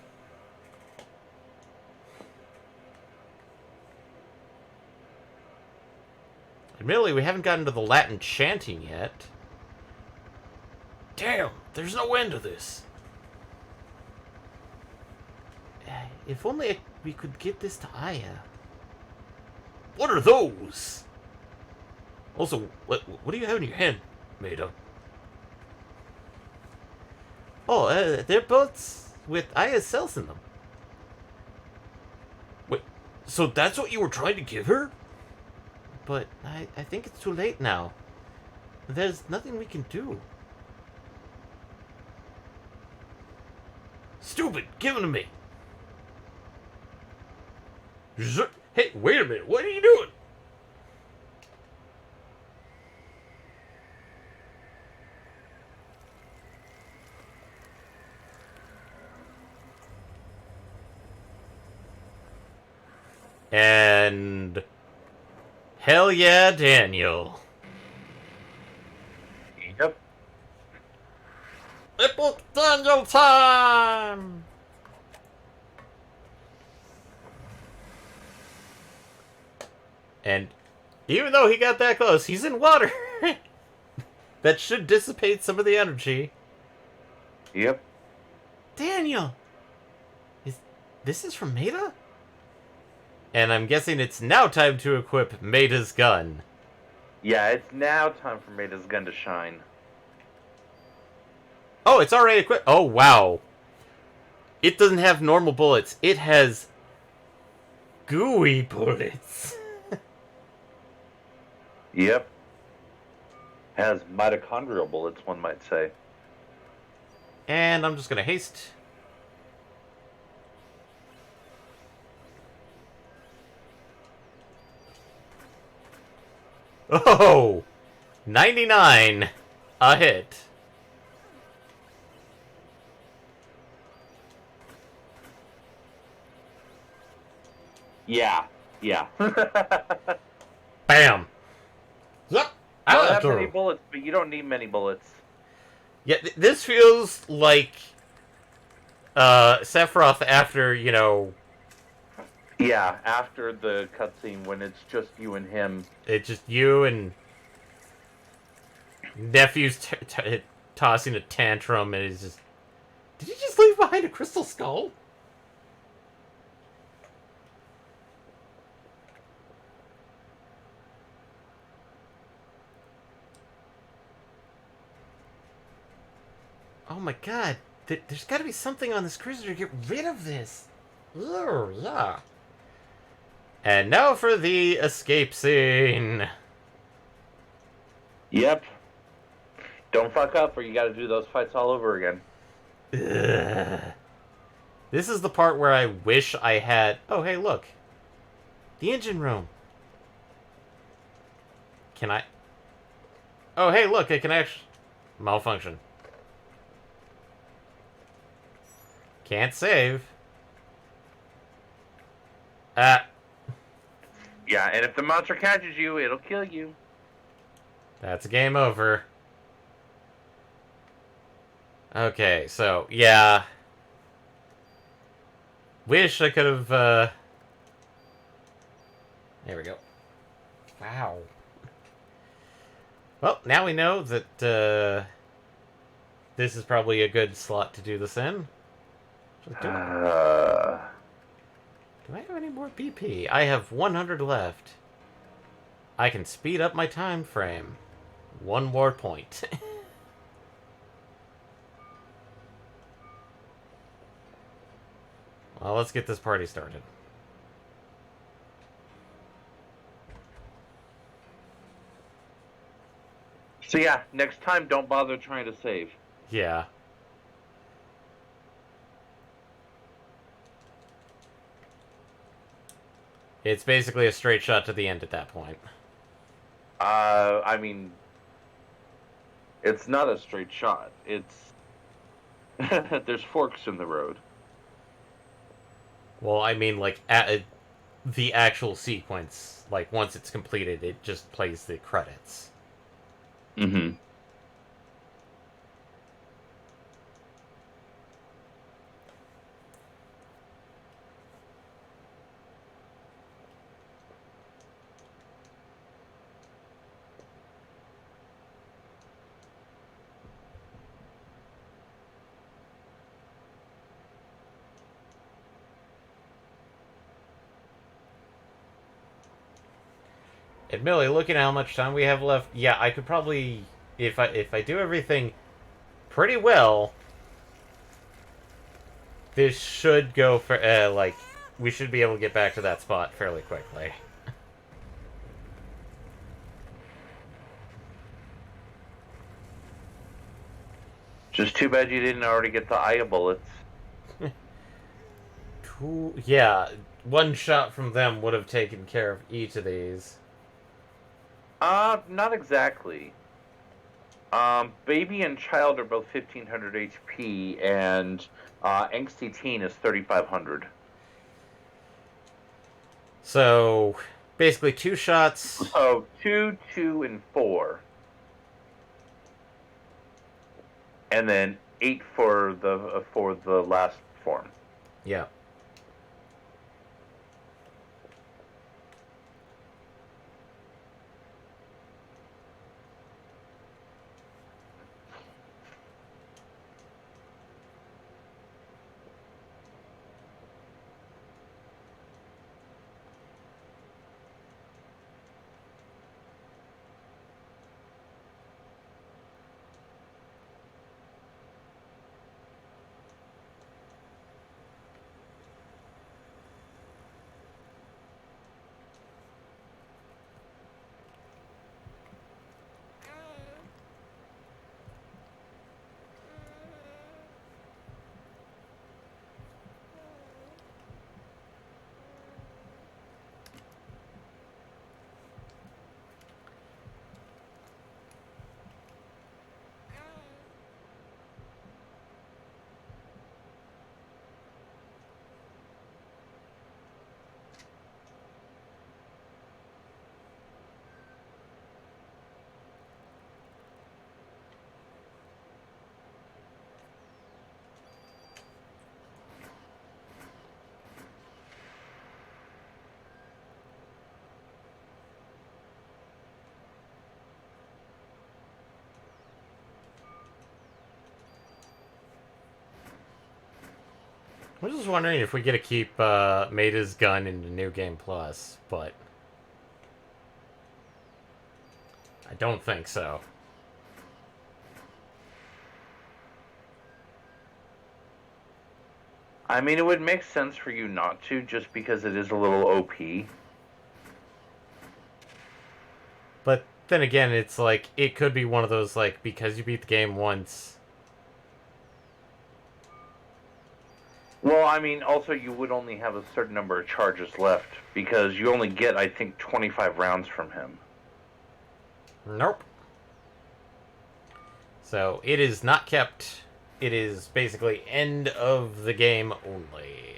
Admittedly, we haven't gotten to the Latin chanting yet. Damn, there's no end to this. If only we could get this to Aya. What are those? Also, what do you have in your hand, Maida? Oh, they're boats with Aya's cells in them. Wait, so that's what you were trying to give her? But I think it's too late now. There's nothing we can do. Stupid! Give them to me! Hey, wait a minute! What are you doing? And... hell yeah, Daniel. Yep. It's Daniel time! And even though he got that close, he's in water. That should dissipate some of the energy. Yep. Daniel! This is from Maida? And I'm guessing it's now time to equip Maida's gun. Yeah, it's now time for Maida's gun to shine. Oh, it's already equipped. Oh, wow. It doesn't have normal bullets. It has gooey bullets. Yep. Has mitochondrial bullets, one might say. And I'm just going to haste. Oh! 99. A hit. Yeah. Yeah. Bam. Yep. I don't have many bullets, but you don't need many bullets. Yeah, this feels like Sephiroth after, you know... Yeah, after the cutscene when it's just you and him. It's just you and... Nephew's tossing a tantrum and he's just... Did he just leave behind a crystal skull? Oh my god. There's gotta be something on this cruiser to get rid of this. Oh, yeah. And now for the escape scene. Yep. Don't fuck up or you gotta do those fights all over again. Ugh. This is the part where I wish I had... Oh, hey, look. The engine room. Can I... Oh, hey, look, I can actually... Malfunction. Can't save. Ah. Yeah, and if the monster catches you, it'll kill you. That's game over. Okay, so, yeah. Wish I could have, There we go. Wow. Well, now we know that, this is probably a good slot to do this in. Do I have any more BP? I have 100 left. I can speed up my time frame. One more point. Well, let's get this party started. So yeah, next time don't bother trying to save. Yeah. It's basically a straight shot to the end at that point. I mean, it's not a straight shot. It's there's forks in the road. Well, I mean, like, the actual sequence, like once it's completed, it just plays the credits. Mm-hmm. Admittedly, looking at how much time we have left, yeah, I could probably, if I do everything pretty well, this should go for like we should be able to get back to that spot fairly quickly. Just too bad you didn't already get the Aya bullets. Cool. Yeah, one shot from them would have taken care of each of these. Not exactly. Baby and child are both 1500 HP, and angsty teen is 3500. So basically, 2 shots. So 2, 2, and 4, and then 8 for the last form. Yeah. I was just wondering if we get to keep Maida's gun in the New Game Plus, but I don't think so. I mean, it would make sense for you not to, just because it is a little OP. But then again, it's like it could be one of those like because you beat the game once. Well, I mean, also you would only have a certain number of charges left, because you only get, I think, 25 rounds from him. Nope. So it is not kept. It is basically end of the game only.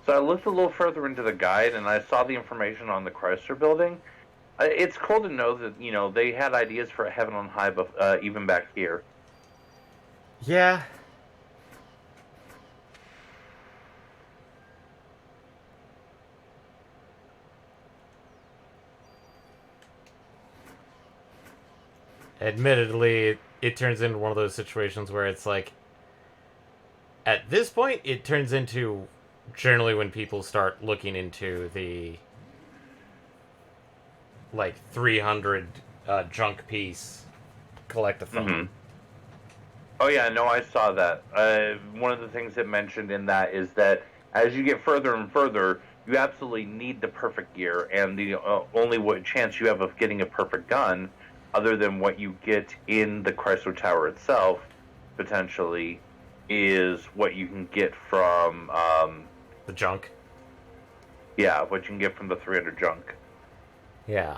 So I looked a little further into the guide, and I saw the information on the Chrysler Building. It's cool to know that, they had ideas for Heaven on High, even back here. Yeah. Admittedly, it turns into one of those situations where it's like, at this point, it turns into generally when people start looking into the like 300 junk piece collectathon. Mm-hmm. Oh yeah, no, I saw that. One of the things it mentioned in that is that as you get further and further, you absolutely need the perfect gear, and the only chance you have of getting a perfect gun, other than what you get in the Chrysler Tower itself, potentially, is what you can get from, The junk. yeah, what you can get from the 300 junk. Yeah.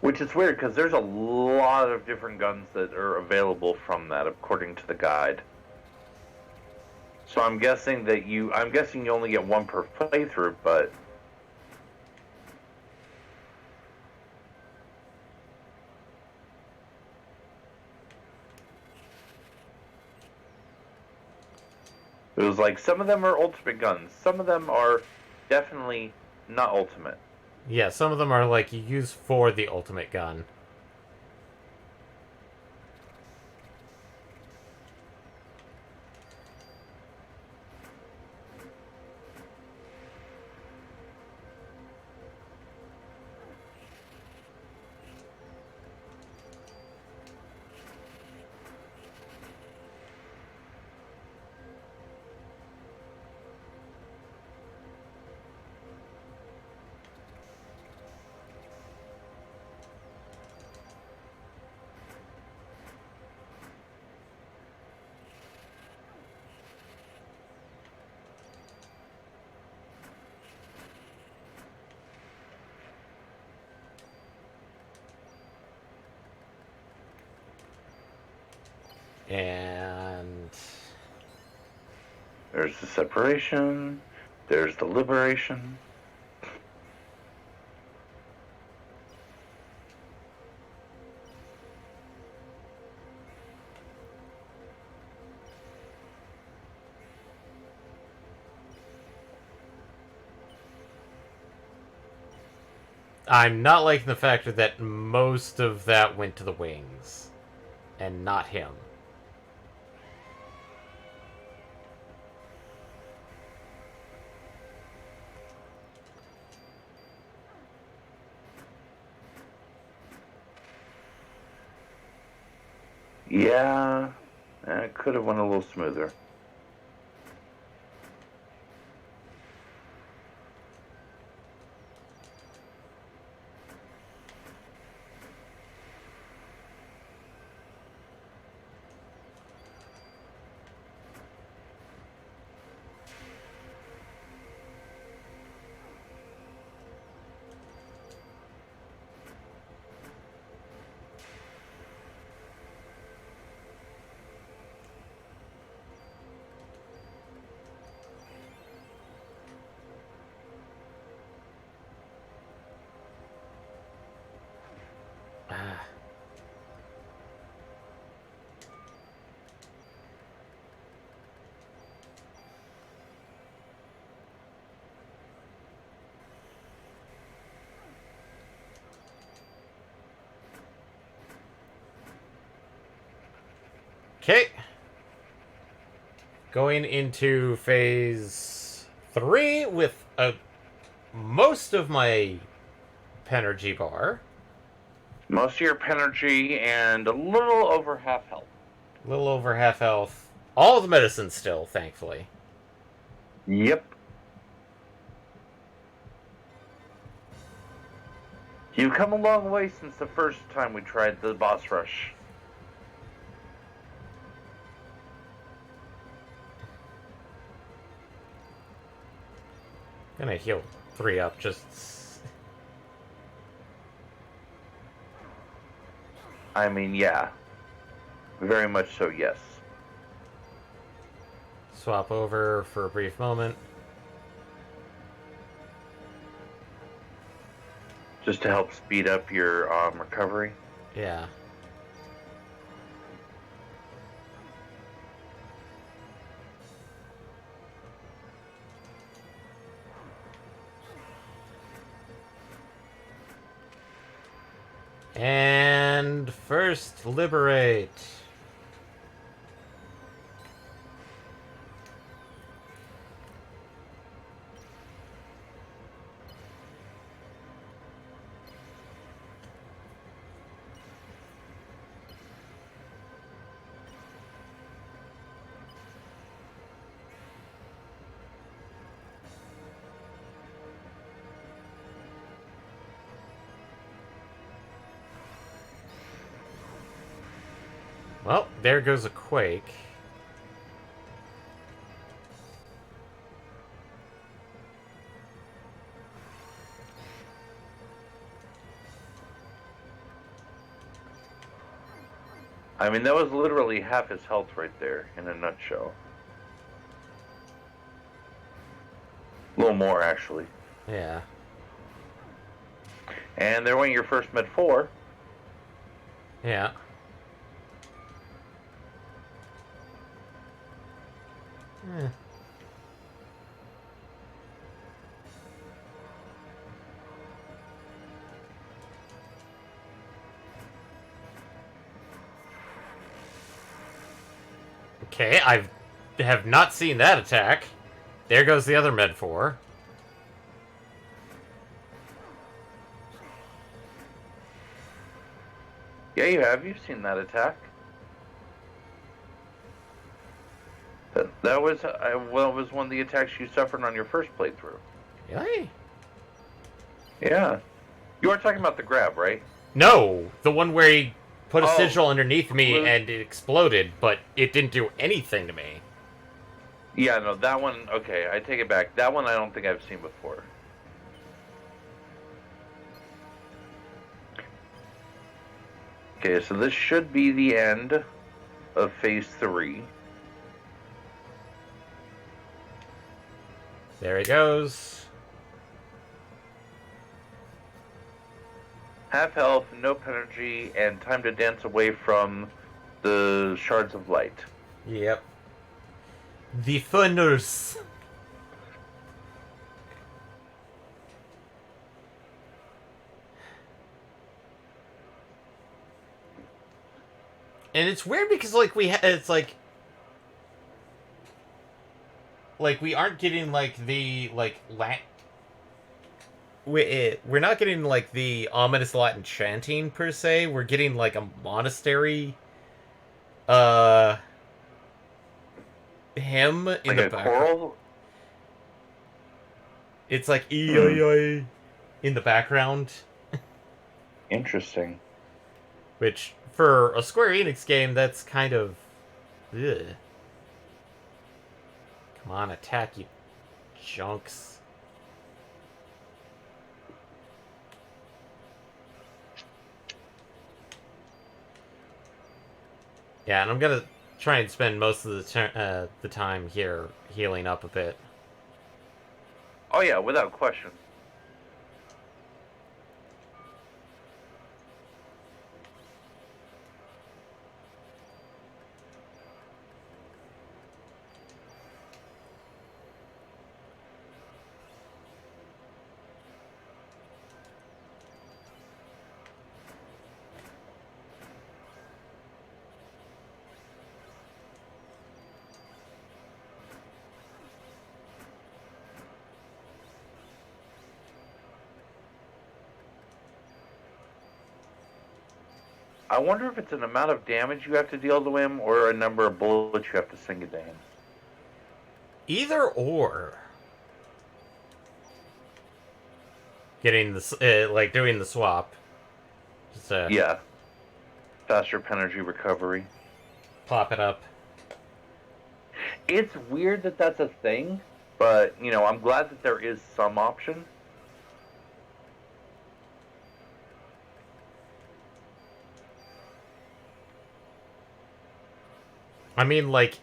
Which is weird because there's a lot of different guns that are available from that, according to the guide. So I'm guessing you only get one per playthrough, but it was like some of them are ultimate guns, some of them are definitely not ultimate. Yeah, some of them are like you use for the ultimate gun. And There's the separation, there's the liberation. I'm not liking the fact that most of that went to the wings and not him. Yeah, it could have went a little smoother. Ah. Okay. Going into phase 3 with most of my Penergy bar. Most of your energy and a little over half health. A little over half health. All the medicine still, thankfully. Yep. You've come a long way since the first time we tried the boss rush. Gonna heal 3 up, just... I mean, yeah. Very much so, yes. Swap over for a brief moment. Just to help speed up your recovery. Yeah. And first, liberate. Well, there goes a quake. I mean, that was literally half his health right there, in a nutshell. A little more, actually. Yeah. And there went your first med 4. Yeah. Eh. Okay, I have not seen that attack. There goes the other med 4. Yeah, you have. You've seen that attack. That was was one of the attacks you suffered on your first playthrough. Really? Yeah. You are talking about the grab, right? No, the one where he put a Oh. sigil underneath me Well- and it exploded, but it didn't do anything to me. Yeah, no, that one, okay, I take it back. That one I don't think I've seen before. Okay, so this should be the end of Phase 3. There he goes. Half health, no energy, and time to dance away from the shards of light. Yep. The funnels. And it's weird because, like, it's like we aren't getting, like, the, like, we're not getting, like, the ominous Latin chanting, per se. We're getting, like, a monastery, hymn in Like the a background. choral? It's like, in the background. Interesting. Which, for a Square Enix game, that's kind of... Ugh. Come on, attack, you junks. Yeah, and I'm gonna try and spend most of the time here healing up a bit. Oh yeah, without question. I wonder if it's an amount of damage you have to deal to him or a number of bullets you have to sink into him. Either or. Getting the like doing the swap. Just Yeah. Faster energy recovery. pop it up. It's weird that that's a thing, but, you know, I'm glad that there is some option. I mean, like...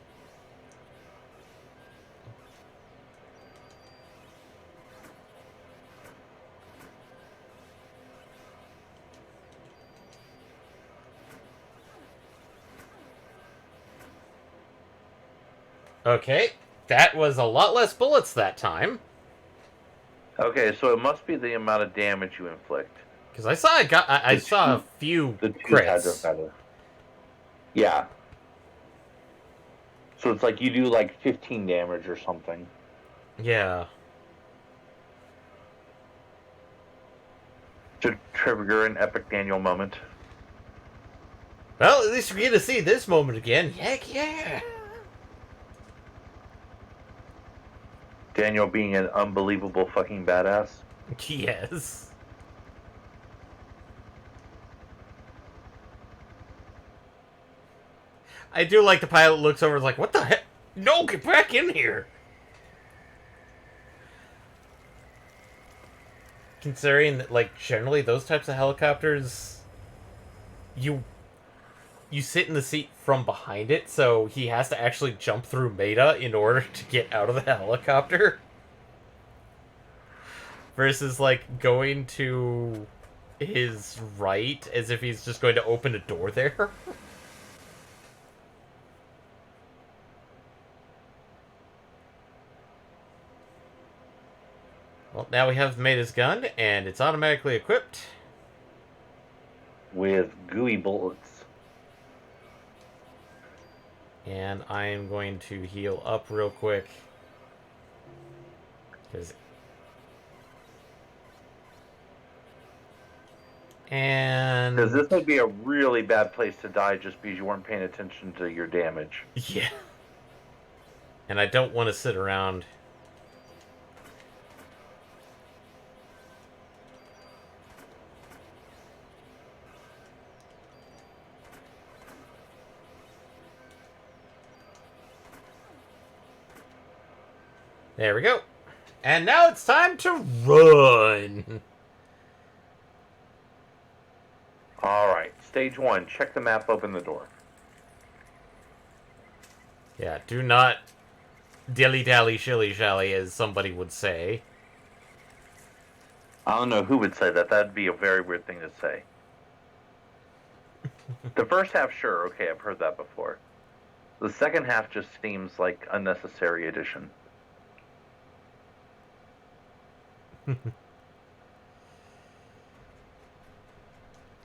Okay, that was a lot less bullets that time. Okay, so it must be the amount of damage you inflict. Because I saw I saw a few The two had to crits. have had. Yeah. So it's like you do like 15 damage or something. Yeah. To trigger an epic Daniel moment. Well, at least we get to see this moment again. Heck yeah! Daniel being an unbelievable fucking badass. Yes. I do like the pilot looks over and is like, what the heck? No, get back in here! Considering that, like, generally those types of helicopters, you sit in the seat from behind it, so he has to actually jump through Meta in order to get out of the helicopter. Versus, like, going to his right as if he's just going to open a door there. Well, now we have Meta's gun, and it's automatically equipped. With gooey bullets. And I'm going to heal up real quick. And... Because this would be a really bad place to die just because you weren't paying attention to your damage. Yeah. And I don't want to sit around. There we go. And now it's time to run. Alright, stage 1. Check the map, open the door. Yeah, do not dilly-dally, shilly-shally, as somebody would say. I don't know who would say that. That'd be a very weird thing to say. The first half, sure. Okay, I've heard that before. The second half just seems like unnecessary addition.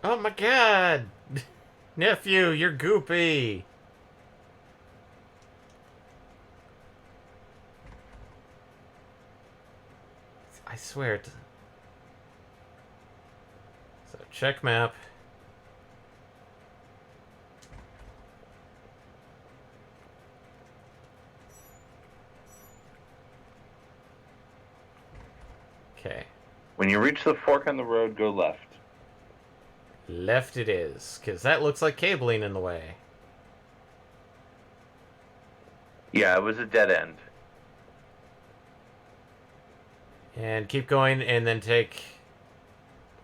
Oh my god! Nephew, you're goopy! I swear it. So, check map. Okay. When you reach the fork on the road, go left. Left it is, because that looks like cabling in the way. Yeah, it was a dead end. And keep going, and then take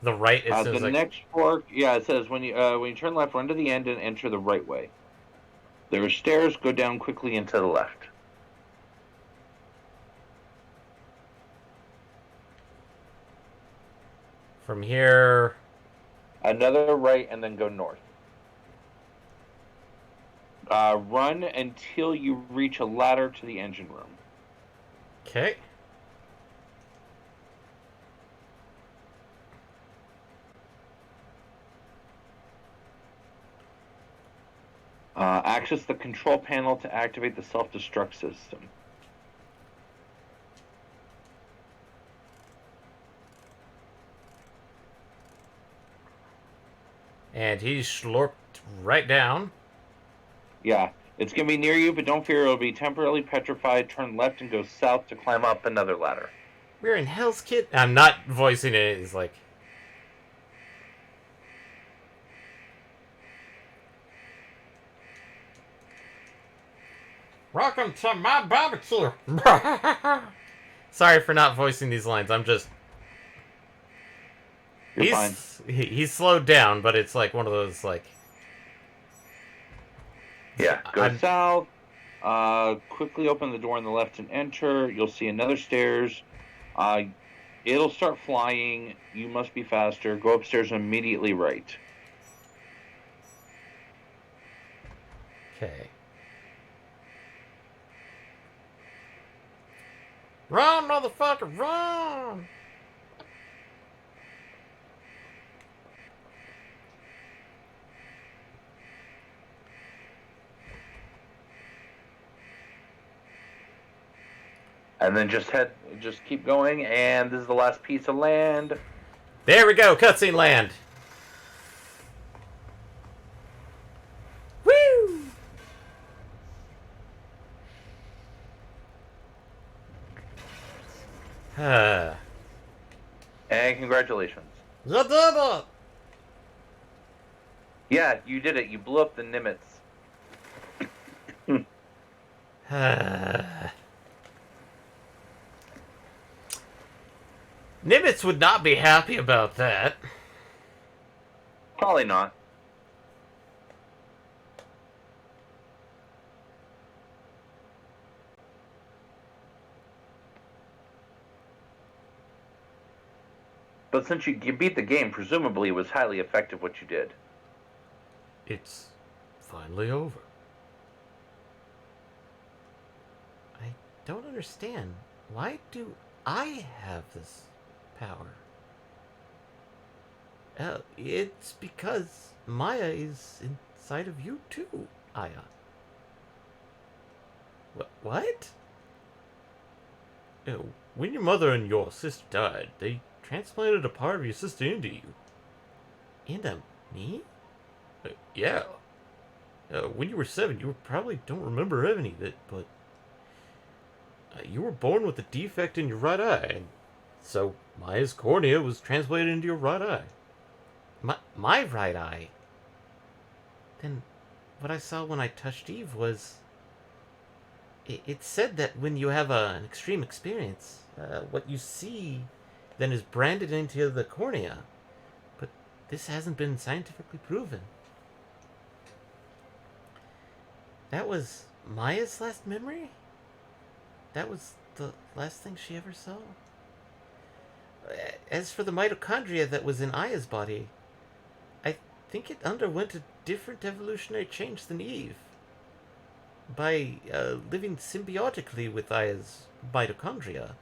the right as soon as The next fork, yeah, it says when you turn left, run to the end and enter the right way. There are stairs, go down quickly and to the left. From here... Another right and then go north. Run until you reach a ladder to the engine room. Okay. Access the control panel to activate the self-destruct system. And he slurped right down. Yeah, it's going to be near you, but don't fear, it'll be temporarily petrified. Turn left and go south to climb up another ladder. We're in Hell's Kitchen. I'm not voicing it. It's like... Welcome to my barbecue. Sorry for not voicing these lines. I'm just... You're fine. He's slowed down, but it's like one of those, like... Yeah, go south. Quickly open the door on the left and enter. You'll see another stairs. It'll start flying. You must be faster. Go upstairs and immediately right. Okay. Run, motherfucker, run! And then just keep going, and this is the last piece of land. There we go, cutscene land. Woo! And congratulations. You did it! Yeah, you did it. You blew up the Nimitz. Nimitz would not be happy about that. Probably not. But since you beat the game, presumably it was highly effective what you did. It's finally over. I don't understand. Why do I have this power? It's because Maya is inside of you too, Aya. What? When your mother and your sister died, they transplanted a part of your sister into you. Into me? Yeah. When you were 7, you probably don't remember any of it, but you were born with a defect in your right eye, and so Maya's cornea was transplanted into your right eye. My right eye? Then what I saw when I touched Eve was... It said that when you have an extreme experience, what you see then is branded into the cornea. But this hasn't been scientifically proven. That was Maya's last memory? That was the last thing she ever saw? As for the mitochondria that was in Aya's body, I think it underwent a different evolutionary change than Eve. By living symbiotically with Aya's mitochondria,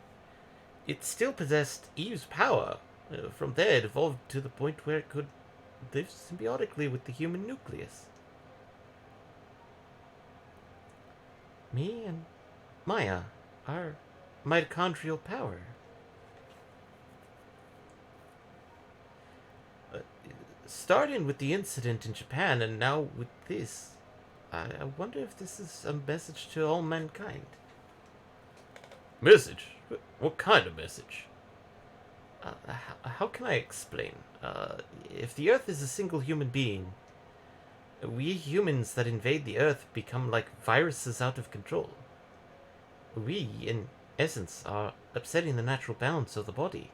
it still possessed Eve's power. From there, it evolved to the point where it could live symbiotically with the human nucleus. Me and Maya are mitochondrial power. Starting with the incident in Japan and now with this, I wonder if this is a message to all mankind. Message? What kind of message? How can I explain? If the Earth is a single human being, we humans that invade the Earth become like viruses out of control. We, in essence, are upsetting the natural balance of the body.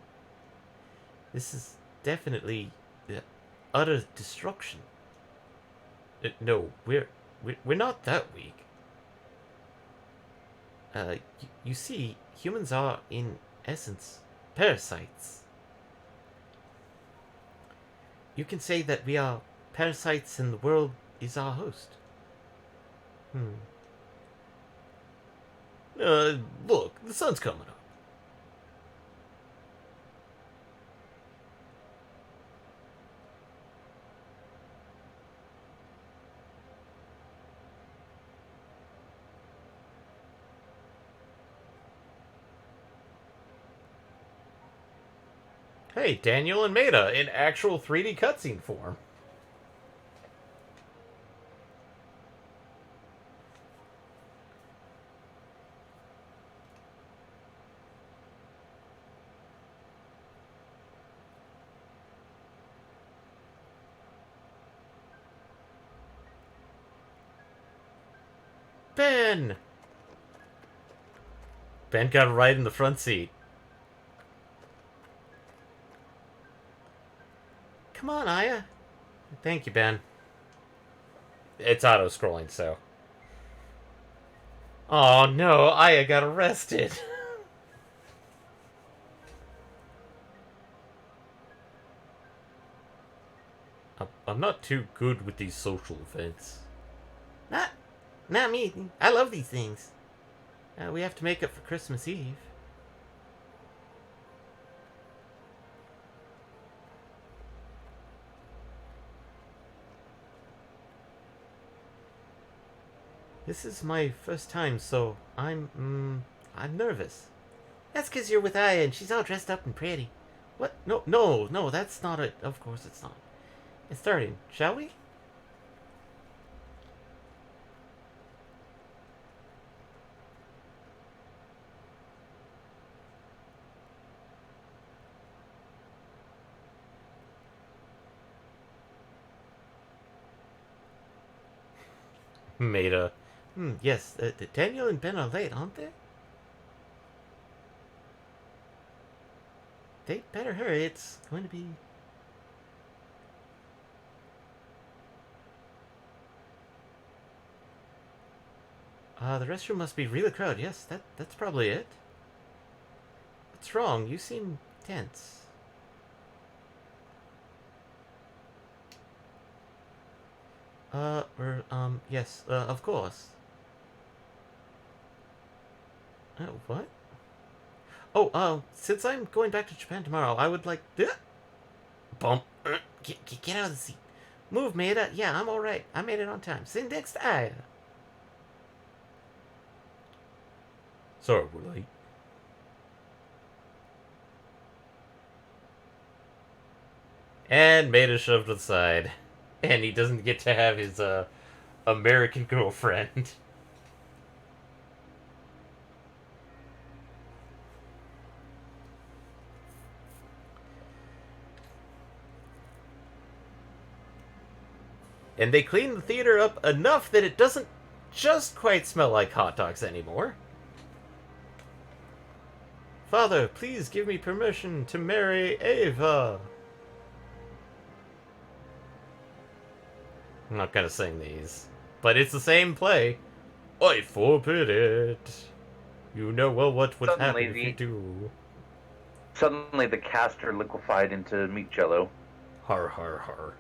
This is definitely utter destruction. No, we're not that weak. You see, humans are, in essence, parasites. You can say that we are parasites and the world is our host. Look, the sun's coming up. Hey, Daniel and Maida in actual 3D cutscene form. Ben! Ben got right in the front seat. Come on, Aya. Thank you, Ben. It's auto-scrolling, so... Oh no, Aya got arrested. I'm not too good with these social events. Not me. I love these things. We have to make up for Christmas Eve. This is my first time, so I'm nervous. That's because you're with Aya and she's all dressed up and pretty. What? No, that's not it. Of course it's not. It's starting, shall we? Maida, Yes, Daniel and Ben are late, aren't they? They better hurry, it's going to be... The restroom must be really crowded. Yes, that's probably it. What's wrong? You seem tense. Yes, of course. Oh, what? Oh, since I'm going back to Japan tomorrow, I would like... Bump. Get out of the seat. Move, Maida. Yeah, I'm alright. I made it on time. Sit next to Aya. Sorry, we're late. And Maida shoved to the side. And he doesn't get to have his, American girlfriend. And they clean the theater up enough that it doesn't just quite smell like hot dogs anymore. Father, please give me permission to marry Ava. I'm not gonna sing these, but it's the same play. I forbid it. You know well what would happen if you do. Suddenly the caster liquefied into meat jello. Har har har.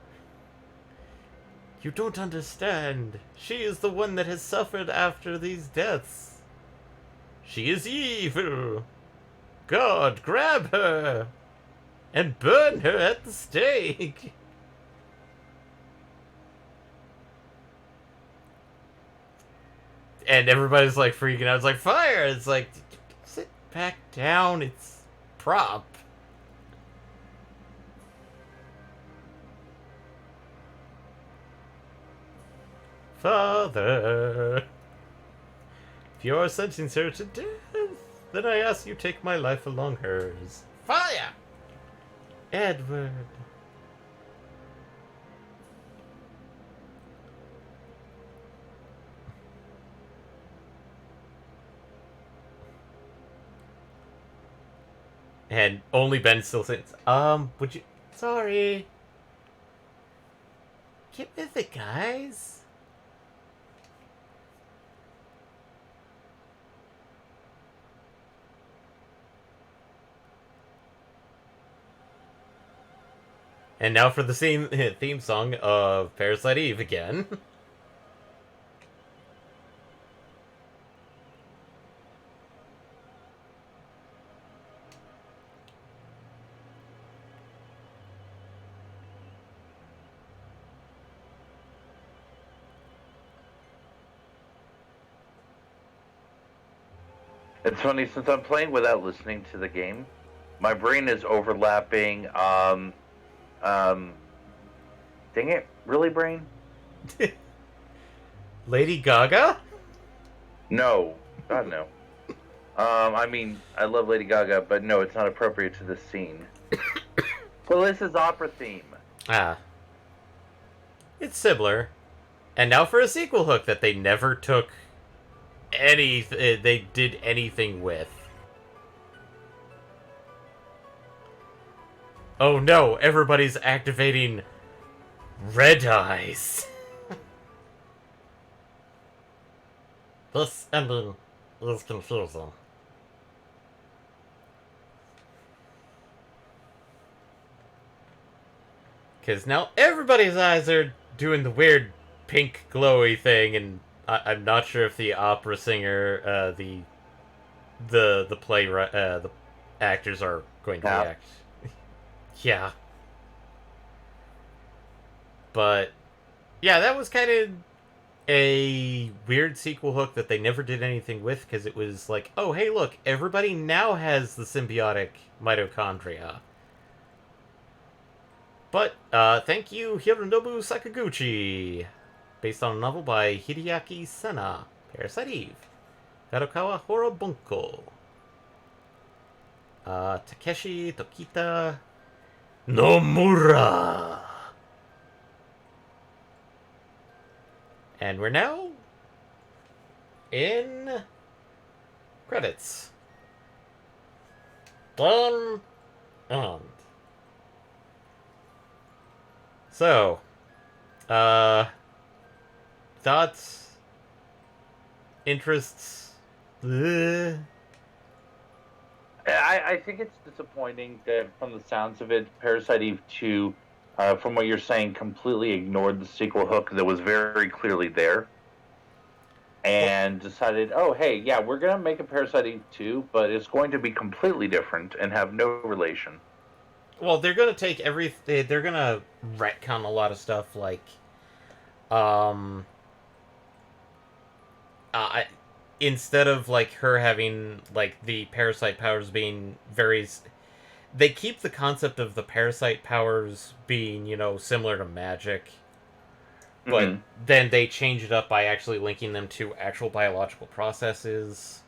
You don't understand. She is the one that has suffered after these deaths. She is evil. God, grab her and burn her at the stake. And everybody's like freaking out. It's like, fire! It's like, sit back down. It's prop. Father, if you are sentencing her to death, then I ask you take my life along hers. Fire! Edward. And only Ben still sits. Would you... Sorry. Get with it, guys. And now for the same theme song of Parasite Eve again. It's funny, since I'm playing without listening to the game, my brain is overlapping, dang it, really, brain? Lady Gaga? No. God, no. I mean, I love Lady Gaga, but no, it's not appropriate to this scene. Well, this is opera theme. Ah. It's similar. And now for a sequel hook that they never took they did anything with. Oh no, everybody's activating red eyes. This ending is confusing. Because now everybody's eyes are doing the weird pink glowy thing, and I'm not sure if the opera singer, the playwright, the actors are going to react. Yeah. But, yeah, that was kind of a weird sequel hook that they never did anything with, because it was like, oh, hey, look, everybody now has the symbiotic mitochondria. But, thank you, Hironobu Sakaguchi. Based on a novel by Hideaki Sena, Parasite Eve. Kadokawa Horobunko. Takeshi Tokita Nomura. And we're now in credits. Done and. So, thoughts, interests. Ugh. I think it's disappointing that, from the sounds of it, Parasite Eve 2, from what you're saying, completely ignored the sequel hook that was very clearly there. And decided, oh, hey, yeah, we're going to make a Parasite Eve 2, but it's going to be completely different and have no relation. Well, they're gonna take they're gonna retcon a lot of stuff, like, instead of like her having like the parasite powers being they keep the concept of the parasite powers being, similar to magic, but then they change it up by actually linking them to actual biological processes.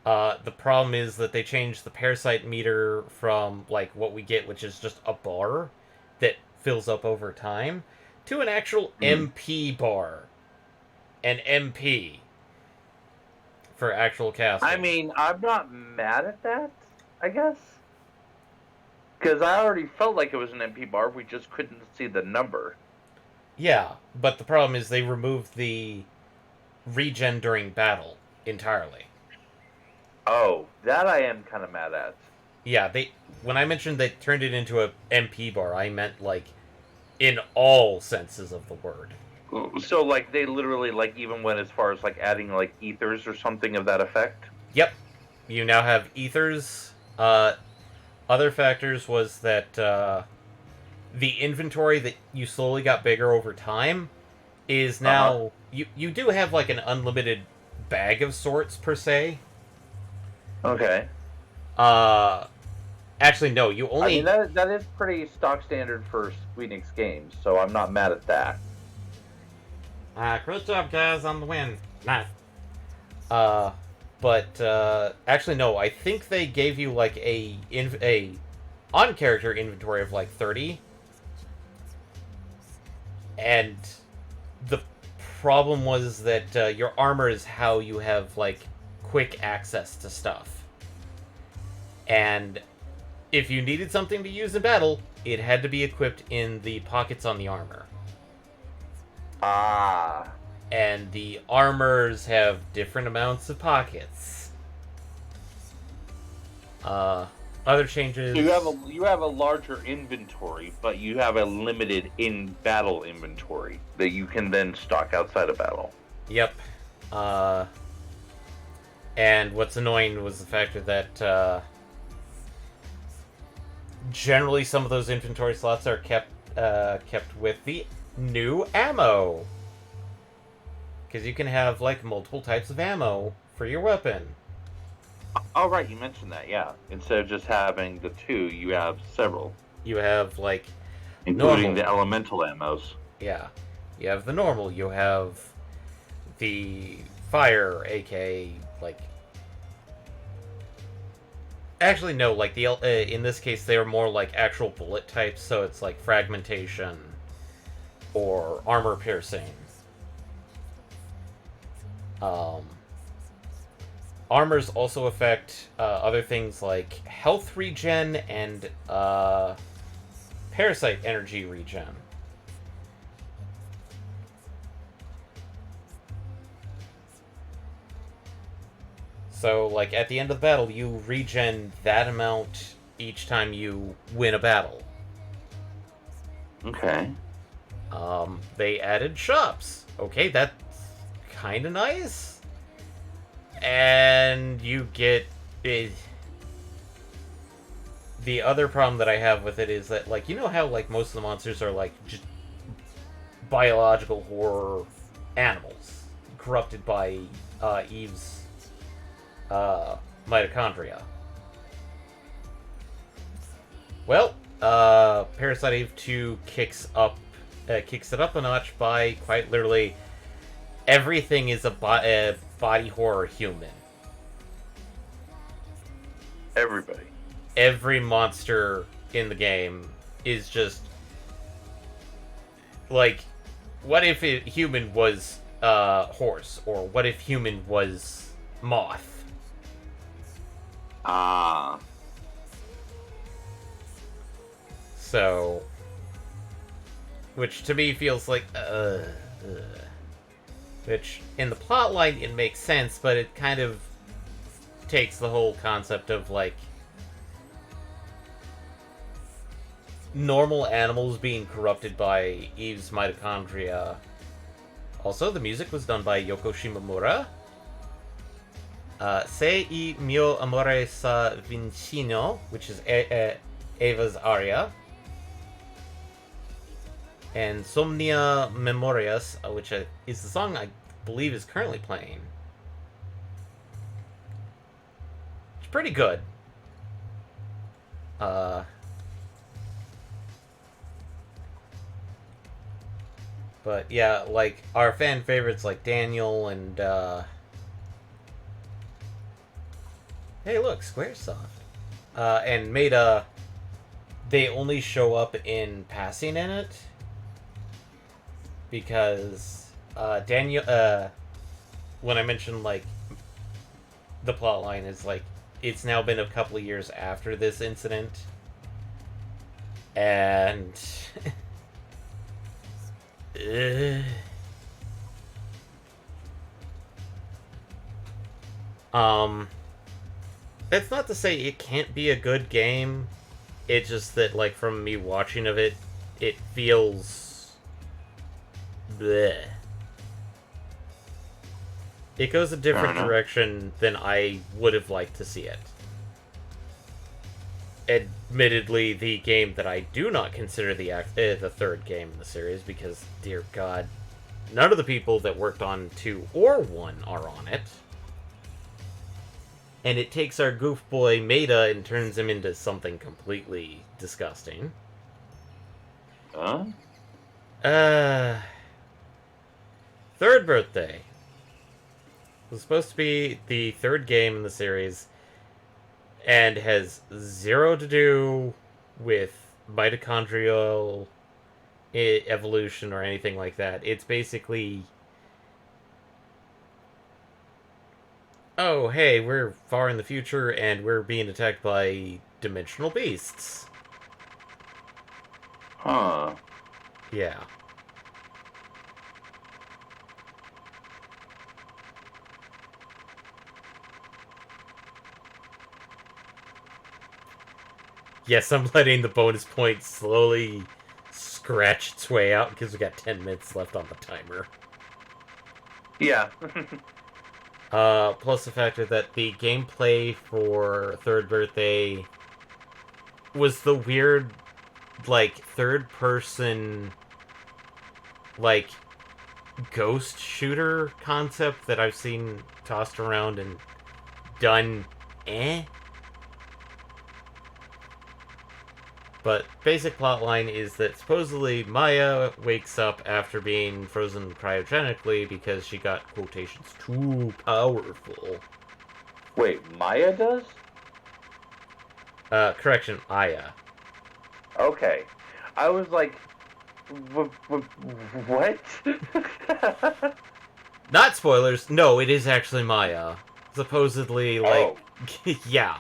The problem is that they changed the parasite meter from like what we get, which is just a bar that fills up over time, to an actual MP bar. An MP for actual casting. I mean, I'm not mad at that, I guess. Because I already felt like it was an MP bar, we just couldn't see the number. Yeah, but the problem is they removed the regen during battle entirely. Oh, that I am kind of mad at. Yeah, when I mentioned they turned it into a MP bar, I meant like in all senses of the word. So, like, they literally, like, even went as far as, like, adding, like, ethers or something of that effect? Yep. You now have ethers. Other factors was that the inventory that you slowly got bigger over time is now... You do have, like, an unlimited bag of sorts, per se. Okay. Actually, no, you only... I mean, that is pretty stock standard for Squeenix games, so I'm not mad at that. Great job, guys, on the win. Nice. Actually, no, I think they gave you, like, a on-character inventory of, like, 30. And the problem was that your armor is how you have, like, quick access to stuff. And if you needed something to use in battle, it had to be equipped in the pockets on the armor. Ah. And the armors have different amounts of pockets. Other changes... You have a larger inventory, but you have a limited in-battle inventory that you can then stock outside of battle. Yep. And what's annoying was the factor that generally some of those inventory slots are kept with the new ammo. Because you can have, like, multiple types of ammo for your weapon. Oh, right, you mentioned that, yeah. Instead of just having the two, you have several. You have, like... Including normal. the elemental ammos. Yeah. You have the normal. You have the fire, aka, like... Actually, no, like, in this case, they're more like actual bullet types, so it's like fragmentation or armor piercing. Armors also affect other things like health regen and parasite energy regen. So, like, at the end of the battle, you regen that amount each time you win a battle. Okay. They added shops. Okay, that's kind of nice. And you get... The other problem that I have with it is that, like, you know how, like, most of the monsters are, like, just biological horror animals corrupted by Eve's mitochondria. Well, Parasite Eve 2 kicks it up a notch by quite literally everything is a body horror human. Everybody. Every monster in the game is just like, what if a human was horse, or what if human was moth? Ah. So, which to me feels like, which in the plot line it makes sense, but it kind of takes the whole concept of like normal animals being corrupted by Eve's mitochondria. Also, the music was done by Yoko Shimomura. Sei I mio amore sa vicino, which is Eva's aria. And Somnia Memorias, which is the song I believe is currently playing. It's pretty good. But yeah, like our fan favorites like Daniel and hey look, Squaresoft. And Maida, they only show up in passing in it. Because Daniel when I mentioned like the plot line is like it's now been a couple of years after this incident. And that's not to say it can't be a good game. It's just that, like, from me watching of it, it feels bleh. It goes a different direction than I would have liked to see it. Admittedly, the game that I do not consider the third game in the series, because, dear God, none of the people that worked on 2 or 1 are on it. And it takes our goof boy Maida and turns him into something completely disgusting. Huh? Third Birthday was supposed to be the third game in the series, and has zero to do with mitochondrial evolution or anything like that. It's basically, oh, hey, we're far in the future and we're being attacked by dimensional beasts. Huh. Yeah. Yes, I'm letting the bonus point slowly scratch its way out because we got 10 minutes left on the timer. Yeah. Plus the factor that the gameplay for Third Birthday was the weird, like, third-person, like, ghost shooter concept that I've seen tossed around and done But basic plotline is that supposedly Maya wakes up after being frozen cryogenically because she got, quotations, too powerful. Wait, Maya does? Correction, Aya. Okay. I was like, what? Not spoilers, no, it is actually Maya. Supposedly, like, yeah.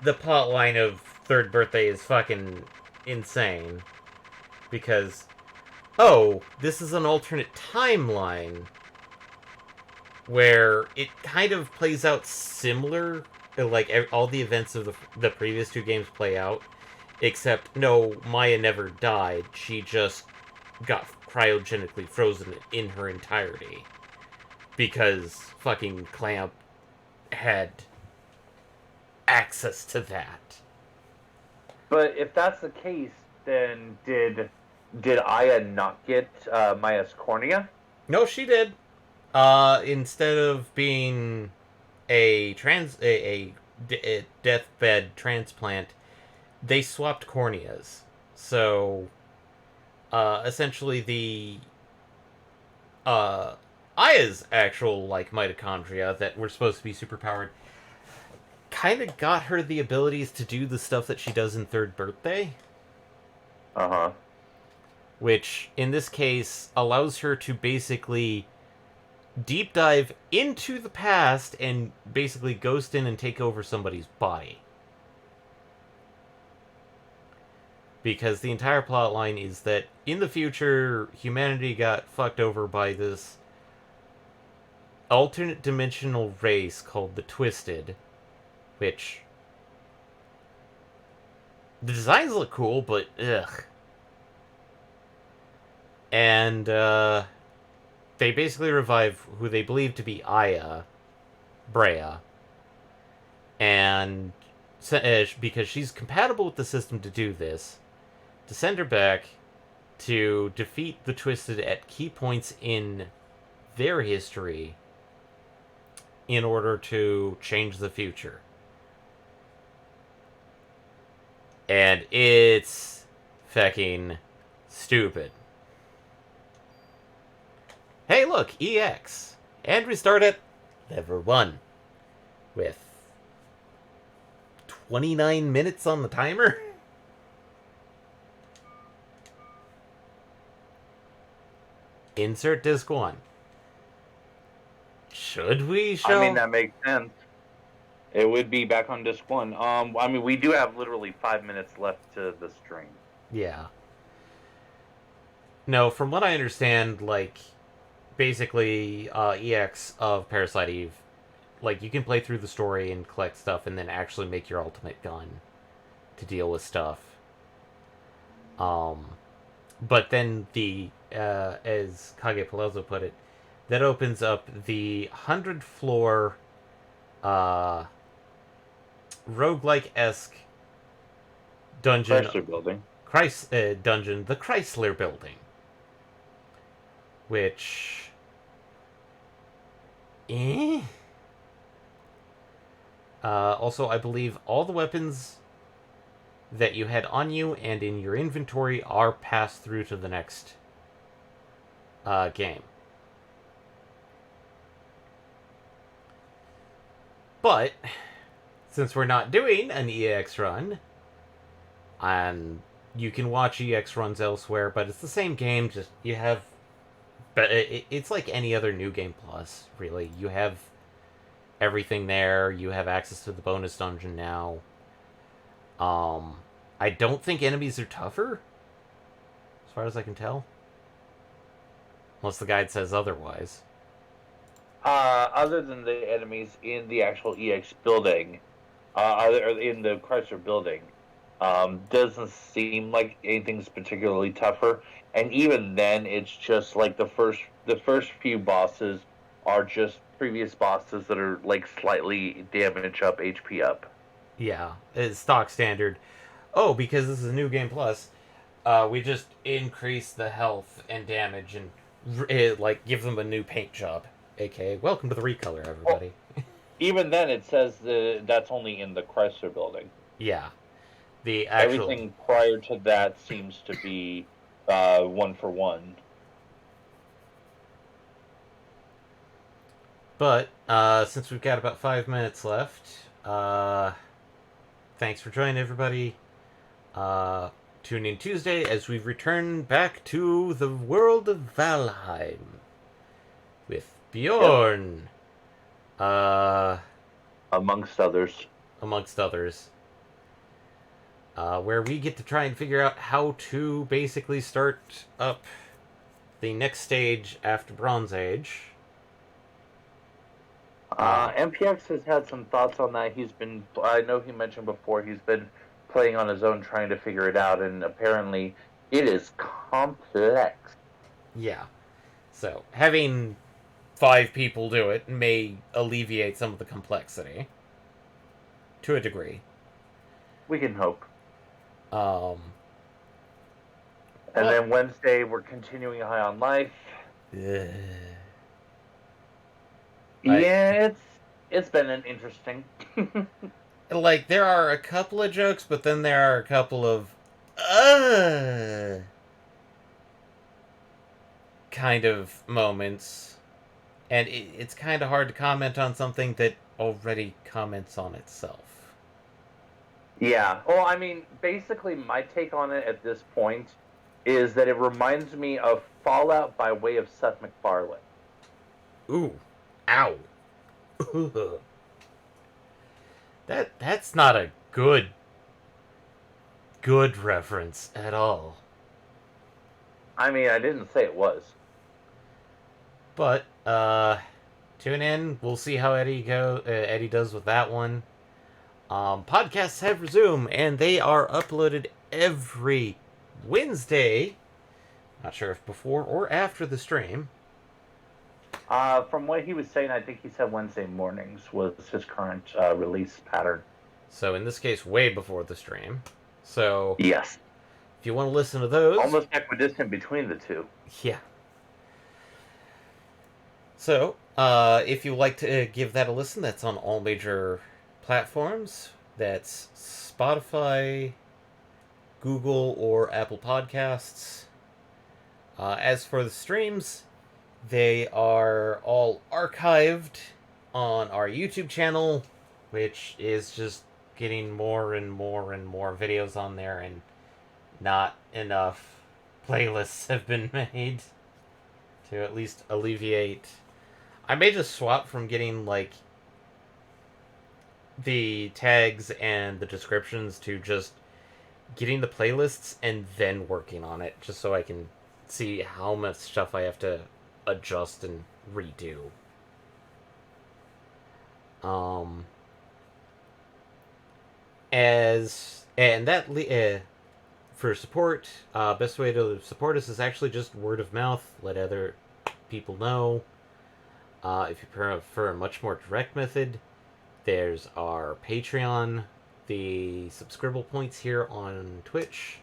The plotline of Third Birthday is fucking insane. Because, oh, this is an alternate timeline where it kind of plays out similar, like all the events of the previous 2 games play out, except no, Maya never died. She just got cryogenically frozen in her entirety because fucking Clamp had access to that. But if that's the case, then did Aya not get Maya's cornea? No, she did. Instead of being a deathbed transplant, they swapped corneas. So, essentially the Aya's actual, like, mitochondria that were supposed to be superpowered kind of got her the abilities to do the stuff that she does in Third Birthday. Uh-huh. which in this case allows her to basically deep dive into the past and basically ghost in and take over somebody's body. Because the entire plot line is that in the future, humanity got fucked over by this alternate dimensional race called the Twisted, which the designs look cool, but ugh. And they basically revive who they believe to be Aya, Brea, and because she's compatible with the system to do this, to send her back to defeat the Twisted at key points in their history in order to change the future. And it's fucking stupid. Hey, look, EX. And we start at level 1 with 29 minutes on the timer. Insert disc 1. Should we show? I mean, that makes sense. It would be back on disc 1. I mean, we do have literally 5 minutes left to the stream. Yeah. No, from what I understand, like, basically, EX of Parasite Eve, like, you can play through the story and collect stuff and then actually make your ultimate gun to deal with stuff. But then as Kage Palazzo put it, that opens up the 100-floor, roguelike-esque dungeon. Chrysler Building. Dungeon, the Chrysler Building. Which... also, I believe all the weapons that you had on you and in your inventory are passed through to the next game. But, since we're not doing an EX run, and you can watch EX runs elsewhere, but it's the same game, just you have... But it's like any other New Game Plus, really. You have everything there, you have access to the bonus dungeon now. I don't think enemies are tougher, as far as I can tell. Unless the guide says otherwise. Other than the enemies in the actual EX building, in the Chrysler Building, doesn't seem like anything's particularly tougher. And even then, it's just like the first few bosses are just previous bosses that are like slightly damage up, HP up. Yeah, it's stock standard. Oh, because this is a New Game Plus, we just increase the health and damage and like give them a new paint job. AKA, welcome to the recolor, everybody. Well, even then, it says that's only in the Chrysler Building. Yeah. The actual... Everything prior to that seems to be 1-for-1. But, since we've got about 5 minutes left, thanks for joining, everybody. Tune in Tuesday as we return back to the world of Valheim with Bjorn. Yep. Amongst others. Where we get to try and figure out how to basically start up the next stage after Bronze Age. MPX has had some thoughts on that. I know he mentioned before, he's been playing on his own trying to figure it out, and apparently it is complex. Yeah. So, having 5 people do it may alleviate some of the complexity. To a degree. We can hope. And then Wednesday, we're continuing High on Life. Yeah, it's been an interesting. Like, there are a couple of jokes, but then there are a couple of kind of moments. And it's kind of hard to comment on something that already comments on itself. Yeah. Well, I mean, basically, my take on it at this point is that it reminds me of Fallout by way of Seth MacFarlane. Ooh. Ow. That's not a good reference at all. I mean, I didn't say it was. But tune in. We'll see how Eddie does with that one. Podcasts have resumed, and they are uploaded every Wednesday. Not sure if before or after the stream. From what he was saying, I think he said Wednesday mornings was his current release pattern. So in this case, way before the stream. So yes, if you want to listen to those, almost equidistant between the two. Yeah. So if you like to give that a listen, that's on all major platforms. That's Spotify, Google, or Apple Podcasts. As for the streams, they are all archived on our YouTube channel, which is just getting more and more and more videos on there, and not enough playlists have been made to at least alleviate. I may just swap from getting like the tags and the descriptions to just getting the playlists and then working on it, just so I can see how much stuff I have to adjust and redo. For support, best way to support us is actually just word of mouth. Let other people know. If you prefer a much more direct method, there's our Patreon, the subscribable points here on Twitch,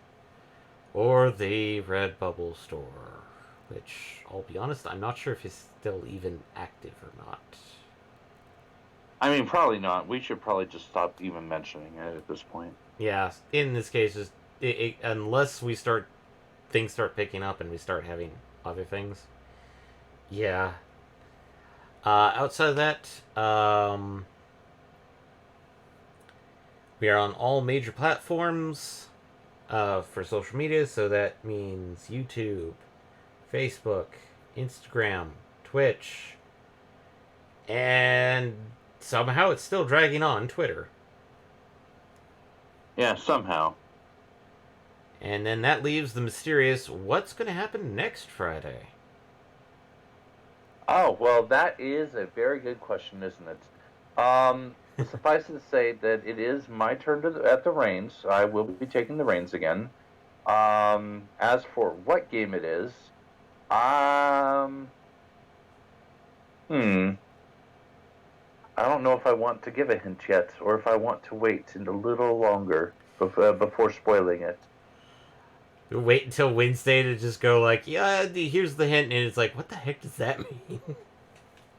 or the Redbubble store, which, I'll be honest, I'm not sure if it's still even active or not. I mean, probably not. We should probably just stop even mentioning it at this point. Yeah, in this case, just unless things start picking up and we start having other things. Yeah. Outside of that, we are on all major platforms for social media, so that means YouTube, Facebook, Instagram, Twitch, and somehow it's still dragging on Twitter. Yeah, somehow. And then that leaves the mysterious what's going to happen next Friday? Oh, well, that is a very good question, isn't it? Suffice it to say that it is my turn at the reins. I will be taking the reins again. As for what game it is, I don't know if I want to give a hint yet, or if I want to wait a little longer before spoiling it. Wait until Wednesday to just go like, yeah, here's the hint, and it's like, what the heck does that mean?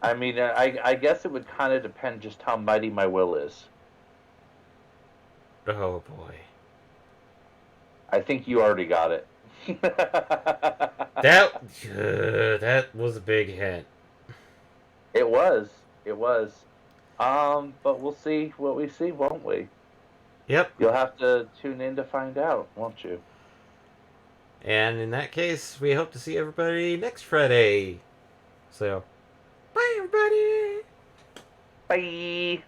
I mean, I guess it would kind of depend just how mighty my will is. Oh boy. I think you already got it. That was a big hint. It was. But we'll see what we see, won't we? Yep. You'll have to tune in to find out, won't you? And in that case, we hope to see everybody next Friday. So, bye everybody! Bye!